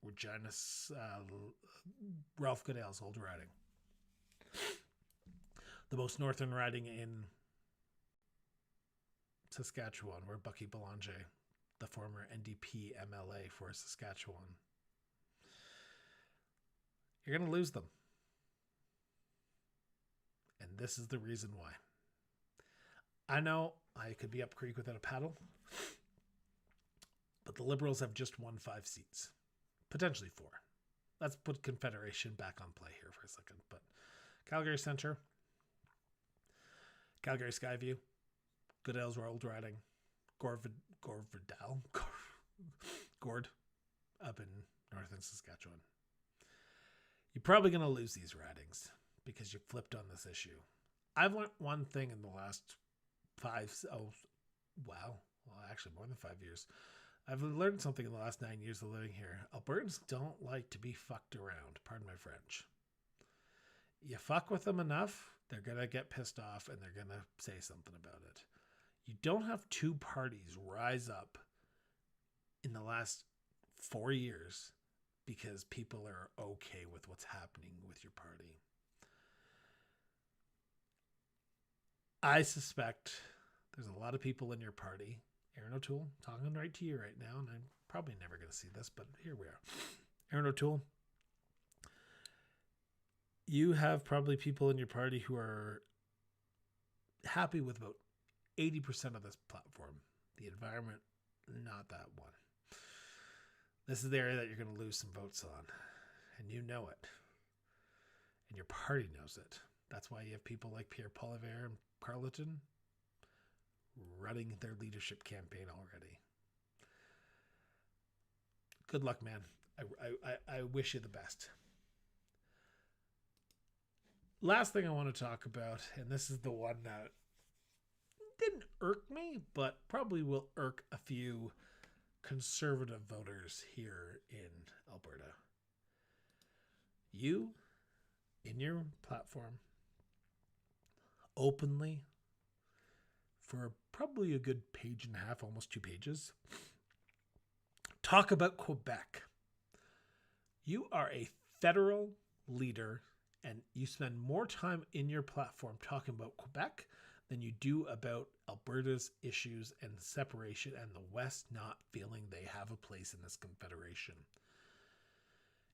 Regina, Ralph Goodale's old riding. The most northern riding in Saskatchewan, where Bucky Belanger, the former NDP MLA for Saskatchewan. You're going to lose them. And this is the reason why. I know I could be up creek without a paddle, but the Liberals have just won 5 seats. Potentially 4. Let's put Confederation back on play here for a second. But Calgary Centre, Calgary Skyview, Goodale's Old Riding, Gord up in northern Saskatchewan. You're probably going to lose these ridings because you flipped on this issue. I've learned one thing in the last actually more than 5 years. I've learned something in the last 9 years of living here. Albertans don't like to be fucked around. Pardon my French. You fuck with them enough, they're going to get pissed off and they're going to say something about it. You don't have two parties rise up in the last 4 years because people are okay with what's happening with your party. I suspect there's a lot of people in your party. Erin O'Toole, talking right to you right now, and I'm probably never going to see this, but here we are. Erin O'Toole, you have probably people in your party who are happy with about 80% of this platform. The environment, not that one. This is the area that you're going to lose some votes on, and you know it. And your party knows it. That's why you have people like Pierre Poilievre and Carleton running their leadership campaign already. Good luck, man. I wish you the best. Last thing I want to talk about, and this is the one that didn't irk me, but probably will irk a few conservative voters here in Alberta. You, in your platform, openly, for probably a good page and a half, almost 2 pages, talk about Quebec. You are a federal leader and you spend more time in your platform talking about Quebec than you do about Alberta's issues and separation and the West not feeling they have a place in this confederation.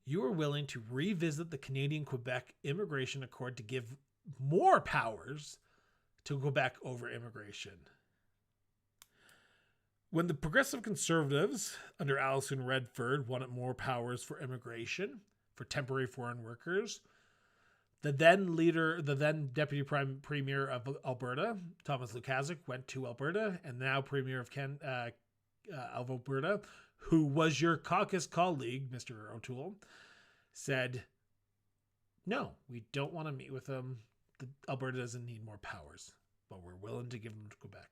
You are willing to revisit the Canadian-Quebec Immigration Accord to give more powers to Quebec over immigration. When the Progressive Conservatives under Alison Redford wanted more powers for immigration, for temporary foreign workers, the then Deputy Premier of Alberta, Thomas Lukaszuk, went to Alberta, and now Premier of Alberta, who was your caucus colleague, Mr. O'Toole, said, no, we don't want to meet with them. Alberta doesn't need more powers, but we're willing to give them to Quebec.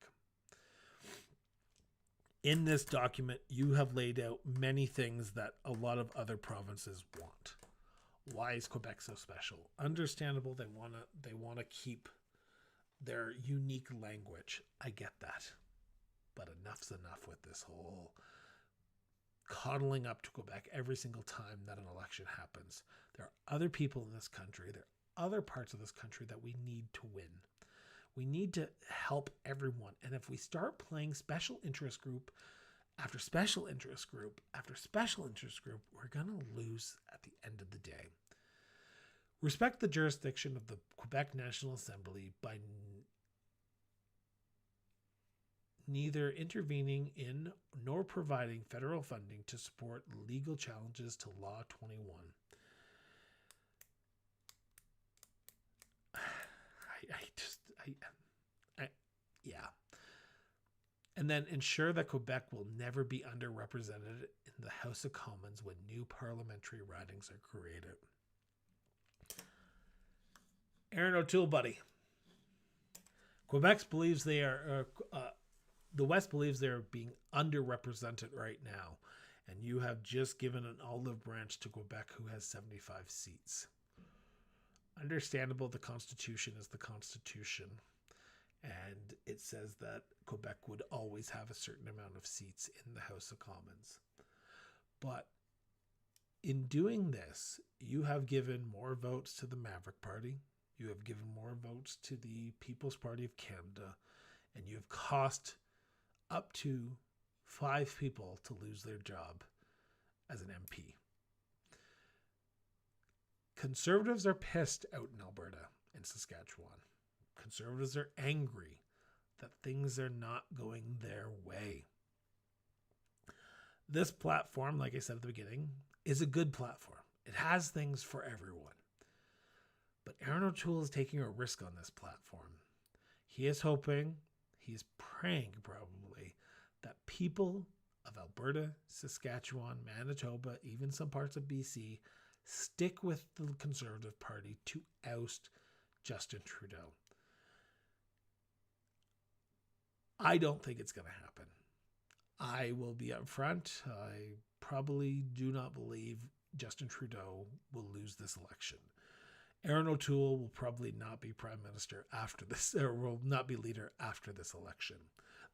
In this document, you have laid out many things that a lot of other provinces want. Why is Quebec so special? Understandable, they want to keep their unique language. I get that. But enough's enough with this whole coddling up to Quebec every single time that an election happens. There are other people in this country, there are other parts of this country that we need to win. We need to help everyone. And if we start playing special interest group after special interest group after special interest group, we're going to lose at the end of the day. Respect the jurisdiction of the Quebec National Assembly by neither intervening in nor providing federal funding to support legal challenges to Law 21. Yeah. And then ensure that Quebec will never be underrepresented in the House of Commons when new parliamentary ridings are created. Erin O'Toole, buddy. Quebec believes they are, the West believes they're being underrepresented right now. And you have just given an olive branch to Quebec, who has 75 seats. Understandable, the Constitution is the Constitution. And it says that Quebec would always have a certain amount of seats in the House of Commons. But in doing this, you have given more votes to the Maverick Party. You have given more votes to the People's Party of Canada. And you have cost up to 5 people to lose their job as an MP. Conservatives are pissed out in Alberta and Saskatchewan. Conservatives are angry that things are not going their way. This platform, like I said at the beginning, is a good platform. It has things for everyone. But Erin O'Toole is taking a risk on this platform. He is hoping, he's praying probably, that people of Alberta, Saskatchewan, Manitoba, even some parts of BC, stick with the Conservative Party to oust Justin Trudeau. I don't think it's going to happen. I will be upfront. I probably do not believe Justin Trudeau will lose this election. Erin O'Toole will probably not be Prime Minister after this, or will not be leader after this election.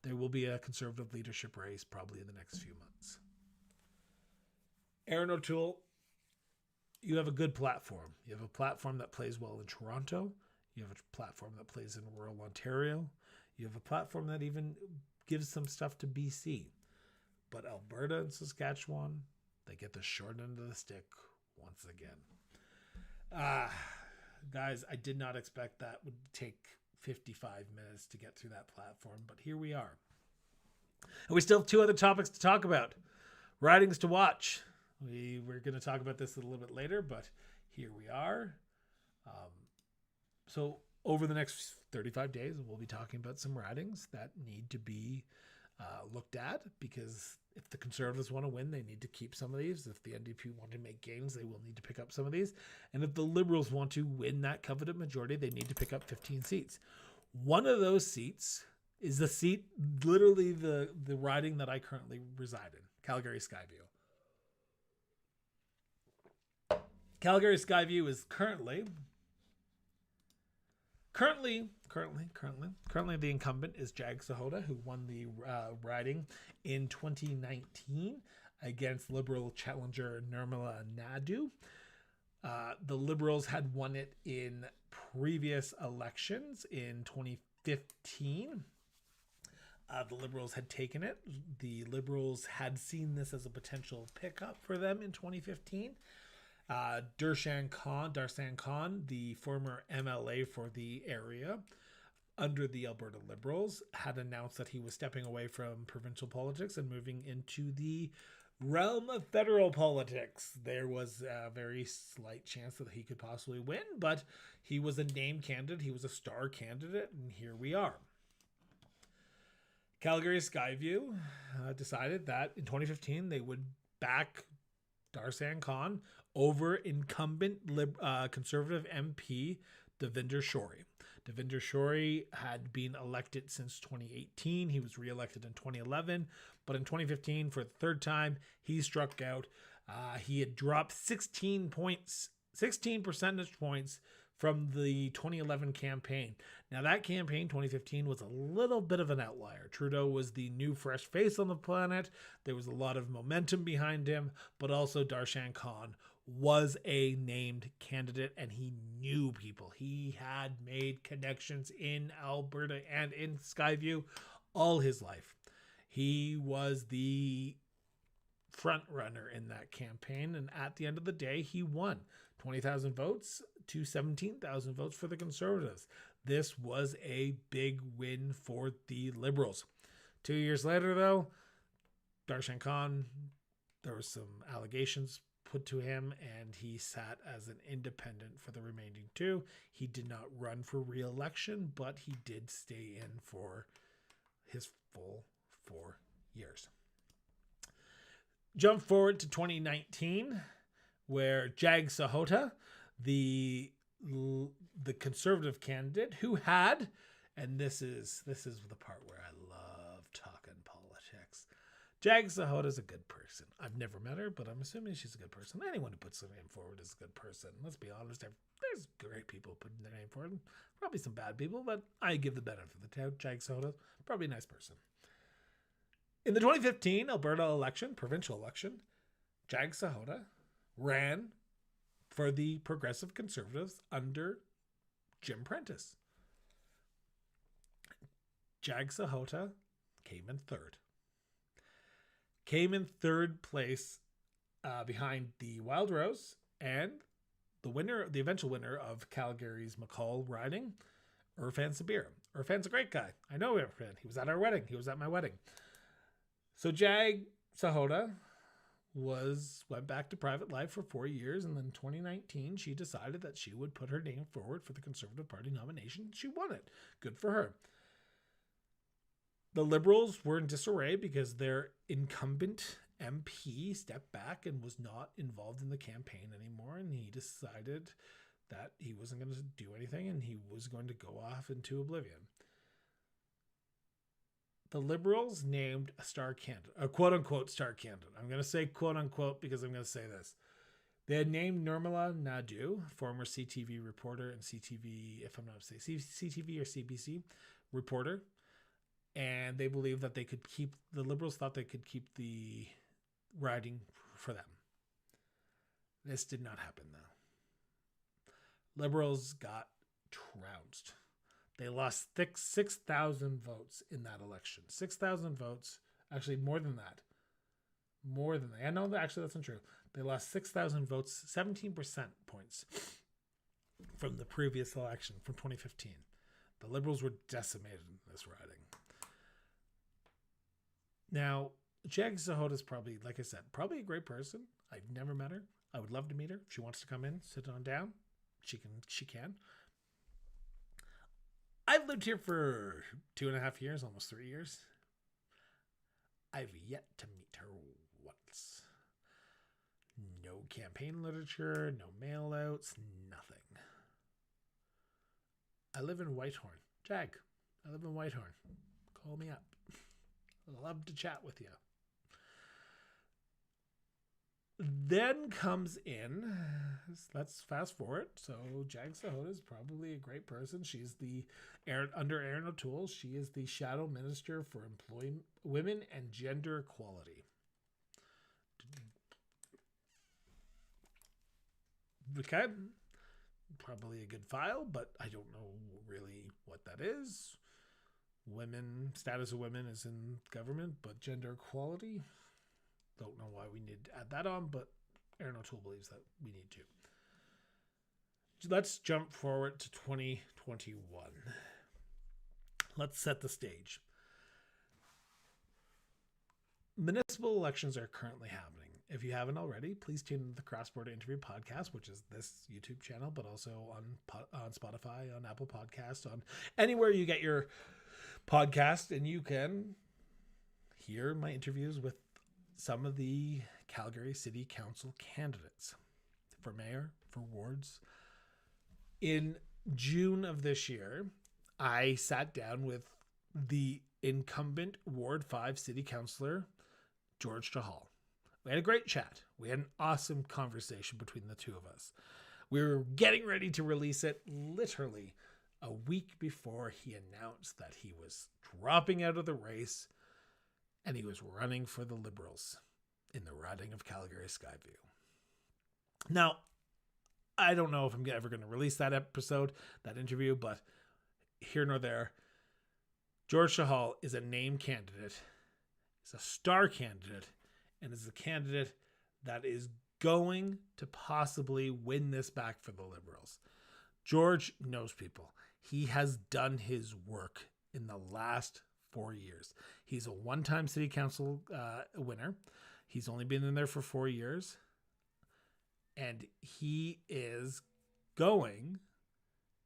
There will be a Conservative leadership race probably in the next few months. Erin O'Toole, you have a good platform. You have a platform that plays well in Toronto. You have a platform that plays in rural Ontario. You have a platform that even gives some stuff to BC. But Alberta and Saskatchewan, they get the short end of the stick once again. Guys, I did not expect that would take 55 minutes to get through that platform, but here we are. And we still have 2 other topics to talk about. Ridings to watch. We're going to talk about this a little bit later, but here we are. So over the next 35 days, we'll be talking about some ridings that need to be looked at, because if the Conservatives want to win, they need to keep some of these. If the NDP want to make gains, they will need to pick up some of these. And if the Liberals want to win that coveted majority, they need to pick up 15 seats. One of those seats is the seat, literally the riding that I currently reside in, Calgary Skyview. Calgary Skyview is currently the incumbent is Jag Sahota, who won the riding in 2019 against Liberal challenger Nirmala Naidu. The Liberals had won it in previous elections in 2015. The Liberals had taken it. The Liberals had seen this as a potential pickup for them in 2015. Darsan Khan, the former MLA for the area under the Alberta Liberals, had announced that he was stepping away from provincial politics and moving into the realm of federal politics. There was a very slight chance that he could possibly win, but he was a named candidate. He was a star candidate, and here we are. Calgary Skyview decided that in 2015 they would back Darsan Khan over incumbent Conservative MP Devinder Shori. Devinder Shori had been elected since 2018. He was re-elected in 2011, but in 2015, for the third time, he struck out. He had dropped 16 percentage points from the 2011 campaign. Now, that campaign, 2015, was a little bit of an outlier. Trudeau was the new fresh face on the planet. There was a lot of momentum behind him, but also Darsan Khan was a named candidate, and he knew people. He had made connections in Alberta and in Skyview all his life. He was the front runner in that campaign, and at the end of the day, he won 20,000 votes to 17,000 votes for the Conservatives. This was a big win for the Liberals. 2 years later, though, Darsan Khan, there were some allegations put to him, and he sat as an independent for the remaining 2. He did not run for re-election, but he did stay in for his full 4 years. Jump forward to 2019, where Jag Sahota, the Conservative candidate, who had, and this is the part where I love talking politics. Jag Sahota is a good person. I've never met her, but I'm assuming she's a good person. Anyone who puts their name forward is a good person. Let's be honest, there's great people putting their name forward. Probably some bad people, but I give the benefit of the doubt. Jag Sahota, probably a nice person. In the 2015 Alberta election, provincial election, Jag Sahota ran for the Progressive Conservatives under Jim Prentice. Jag Sahota came in third. Came in third place behind the Wild Rose and the eventual winner of Calgary's McCall riding, Irfan Sabir. Irfan's a great guy. I know Irfan. He was at our wedding. He was at my wedding. So Jag Sahota went back to private life for 4 years, and then in 2019 she decided that she would put her name forward for the Conservative Party nomination. She won it. Good for her. The Liberals were in disarray because their incumbent MP stepped back and was not involved in the campaign anymore, and he decided that he wasn't going to do anything and he was going to go off into oblivion. The Liberals named a star candidate, a quote-unquote star candidate. I'm going to say quote-unquote because I'm going to say this. They had named Nirmala Naidu, former CTV reporter and CTV, if I'm not mistaken, CTV or CBC reporter, and they believed that the Liberals thought they could keep the riding for them. This did not happen, though. Liberals got trounced. They lost 6,000 votes in that election. 6,000 votes. Actually, more than that. I know that actually that's not true. They lost 6,000 votes, 17% points from the previous election, from 2015. The Liberals were decimated in this riding. Now, Jag Sahota is probably, like I said, probably a great person. I've never met her. I would love to meet her. If she wants to come in, sit on down, she can. I've lived here for 2.5 years, almost 3 years. I've yet to meet her once. No campaign literature, no mail-outs, nothing. I live in Whitehorn. Jag, I live in Whitehorn. Call me up. I'd love to chat with you. Then comes in, let's fast forward. So Jag Sahota is probably a great person. She's under Erin O'Toole, she is the Shadow Minister for Women and Gender Equality. Okay. Probably a good file, but I don't know really what that is. Status of women is in government, but gender equality, don't know why we need to add that on, but Erin O'Toole believes that we need to. Let's jump forward to 2021. Let's set the stage. Municipal elections are currently happening. If you haven't already, please tune into the Cross Border Interview Podcast, which is this YouTube channel, but also on Spotify, on Apple Podcasts, on anywhere you get your podcast, and you can hear my interviews with some of the Calgary City Council candidates for mayor, for wards. In June of this year, I sat down with the incumbent Ward 5 City Councillor, George Chahal. We had a great chat. We had an awesome conversation between the two of us. We were getting ready to release it literally a week before he announced that he was dropping out of the race and he was running for the Liberals in the riding of Calgary Skyview. Now, I don't know if I'm ever going to release that episode, that interview, but here nor there, George Chahal is a named candidate. He's a star candidate, and is a candidate that is going to possibly win this back for the Liberals. George knows people. He has done his work in the last 4 years. He's a one-time city council winner. He's only been in there for 4 years. And he is going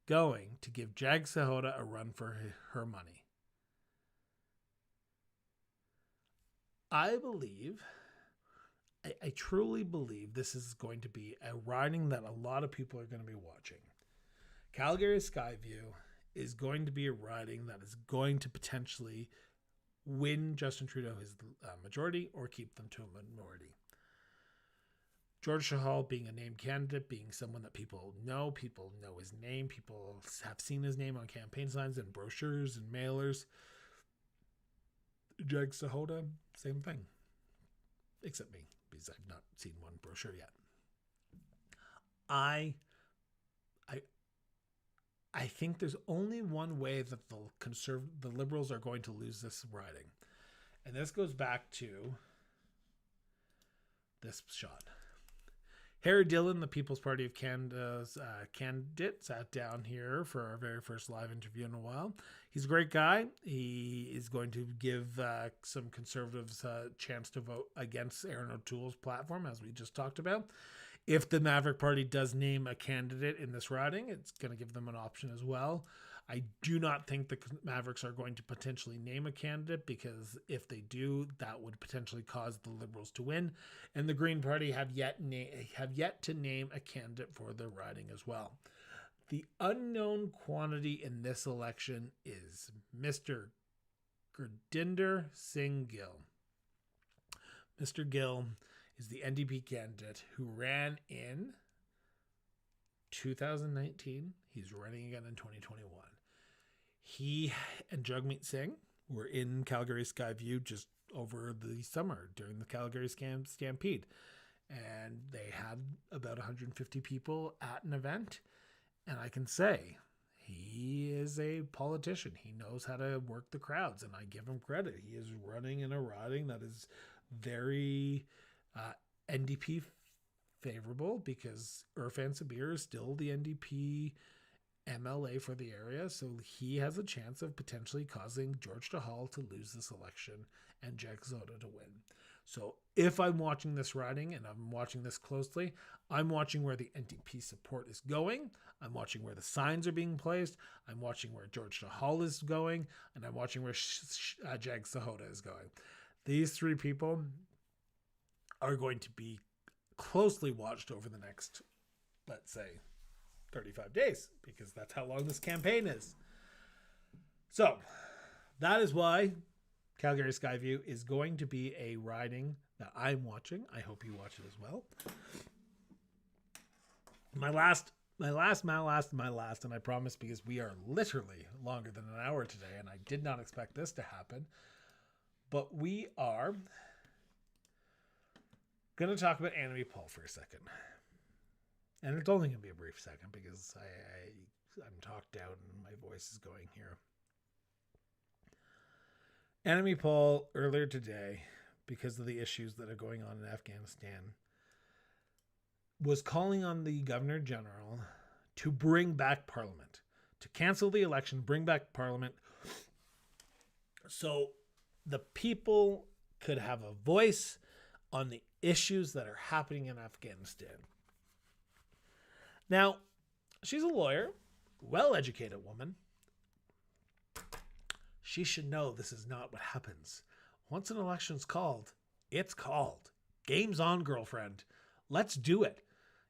to give Jag Sahota a run for her money. I truly believe this is going to be a riding that a lot of people are going to be watching. Calgary Skyview is going to be a riding that is going to potentially win Justin Trudeau his majority or keep them to a minority. George Chahal being a named candidate, being someone that people know his name, people have seen his name on campaign signs and brochures and mailers. Jag Sahota, same thing. Except me, because I've not seen one brochure yet. I think there's only one way that the Liberals are going to lose this riding. And this goes back to this shot. Harry Dillon, the People's Party of Canada's candidate, sat down here for our very first live interview in a while. He's a great guy. He is going to give some Conservatives a chance to vote against Erin O'Toole's platform, as we just talked about. If the Maverick Party does name a candidate in this riding, it's going to give them an option as well. I do not think the Mavericks are going to potentially name a candidate, because if they do, that would potentially cause the Liberals to win. And the Green Party have yet to name a candidate for the riding as well. The unknown quantity in this election is Mr. Gurdinder Singh Gill. Mr. Gill is the NDP candidate who ran in 2019. He's running again in 2021. He and Jagmeet Singh were in Calgary Skyview just over the summer during the Calgary Stampede. And they had about 150 people at an event. And I can say he is a politician. He knows how to work the crowds, and I give him credit. He is running in a riding that is very NDP favorable, because Irfan Sabir is still the NDP MLA for the area, so he has a chance of potentially causing George Chahal to lose this election and Jag Sahota to win. So if I'm watching this riding, and I'm watching this closely, I'm watching where the NDP support is going. I'm watching where the signs are being placed. I'm watching where George Chahal is going, and I'm watching where Jag Sahota is going. These three people are going to be closely watched over the next, let's say, 35 days, because that's how long this campaign is. So that is why Calgary Skyview is going to be a riding that I'm watching. I hope you watch it as well. My last, and I promise, because we are literally longer than an hour today, and I did not expect this to happen, but we are going to talk about Annamie Paul for a second. And it's only going to be a brief second because I'm talked out and my voice is going here. Enemy poll earlier today, because of the issues that are going on in Afghanistan, was calling on the Governor General to bring back Parliament, to cancel the election, bring back Parliament, so the people could have a voice on the issues that are happening in Afghanistan. Now, she's a lawyer, well-educated woman. She should know this is not what happens. Once an election's called, it's called. Game's on, girlfriend. Let's do it.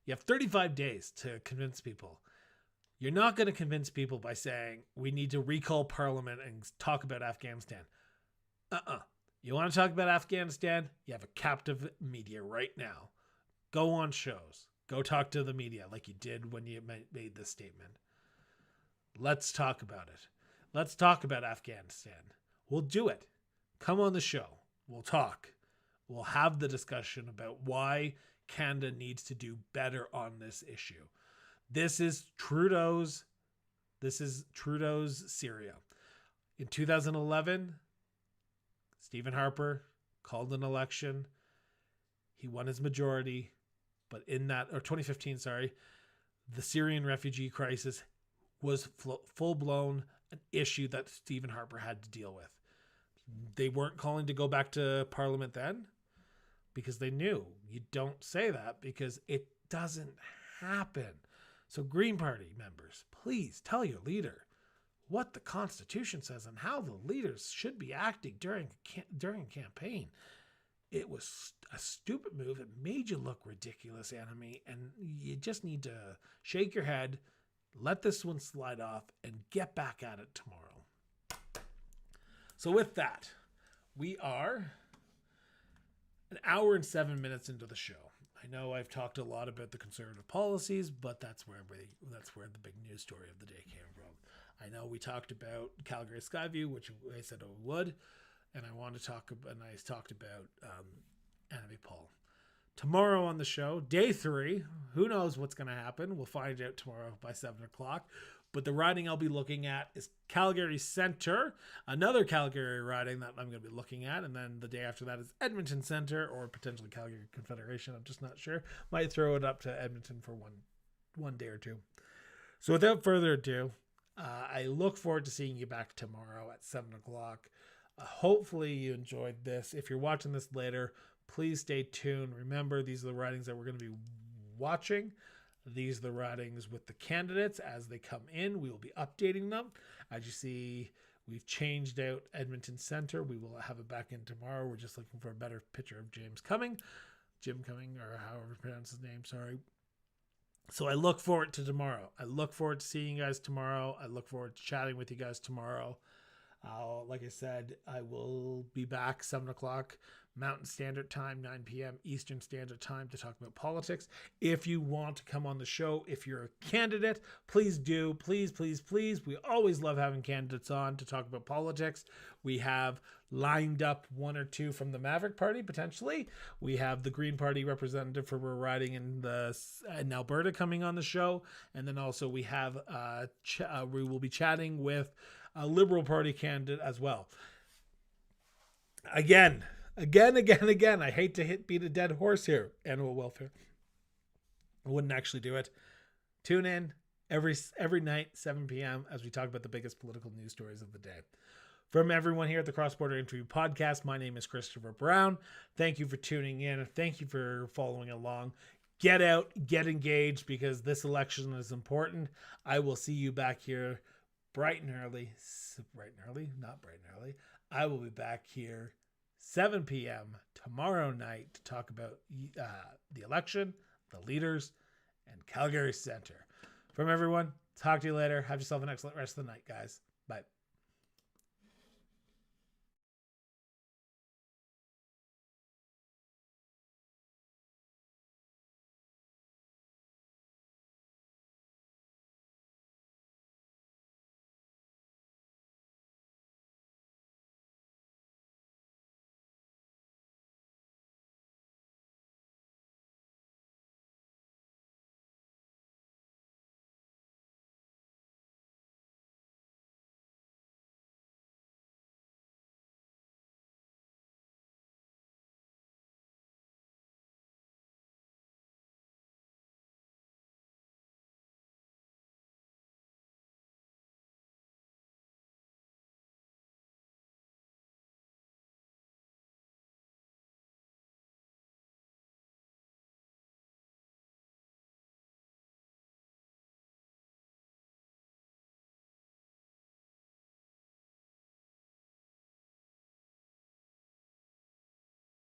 You have 35 days to convince people. You're not going to convince people by saying we need to recall Parliament and talk about Afghanistan. You want to talk about Afghanistan? You have a captive media right now. Go on shows. Go talk to the media like you did when you made this statement. Let's talk about it. Let's talk about Afghanistan. We'll do it. Come on the show. We'll talk. We'll have the discussion about why Canada needs to do better on this issue. This is Trudeau's Syria. In 2011, Stephen Harper called an election. He won his majority, but in that, or 2015, sorry, the Syrian refugee crisis was full-blown an issue that Stephen Harper had to deal with. They weren't calling to go back to Parliament then because they knew you don't say that because it doesn't happen. So Green Party members, please tell your leader what the Constitution says and how the leaders should be acting during a campaign. It was a stupid move. It made you look ridiculous, enemy, and you just need to shake your head, let this one slide off, and get back at it tomorrow. So with that, we are an hour and 7 minutes into the show. I know I've talked a lot about the conservative policies, but that's where the big news story of the day came from. I know we talked about Calgary Skyview, which I said I would, and I talked about enemy poll. Tomorrow on the show, day 3, who knows what's going to happen? We'll find out tomorrow by 7 o'clock. But the riding I'll be looking at is Calgary Centre, another Calgary riding that I'm going to be looking at. And then the day after that is Edmonton Centre or potentially Calgary Confederation. I'm just not sure. Might throw it up to Edmonton for one day or two. So without further ado, I look forward to seeing you back tomorrow at 7 o'clock. Hopefully you enjoyed this. If you're watching this later, please stay tuned. Remember, these are the ridings that we're going to be watching. These are the ridings with the candidates as they come in. We will be updating them. As you see, we've changed out Edmonton Centre. We will have it back in tomorrow. We're just looking for a better picture of Jim Cumming, or however you pronounce his name, sorry. So I look forward to tomorrow. I look forward to seeing you guys tomorrow. I look forward to chatting with you guys tomorrow. Like I said, I will be back 7 o'clock Mountain Standard Time, 9 p.m. Eastern Standard Time to talk about politics. If you want to come on the show, if you're a candidate, please do. Please, please, please. We always love having candidates on to talk about politics. We have lined up 1 or 2 from the Maverick Party, potentially. We have the Green Party representative for we're riding in Alberta coming on the show. And then also we have we will be chatting with a Liberal Party candidate as well. Again, I hate to beat a dead horse here. Animal welfare. I wouldn't actually do it. Tune in every night, 7 p.m. as we talk about the biggest political news stories of the day. From everyone here at the Cross Border Interview Podcast, my name is Christopher Brown. Thank you for tuning in. Thank you for following along. Get out, get engaged, because this election is important. I will see you back here bright and early. I will be back here 7 p.m. tomorrow night to talk about the election, the leaders, and Calgary Centre. From everyone, talk to you later. Have yourself an excellent rest of the night, guys. Bye.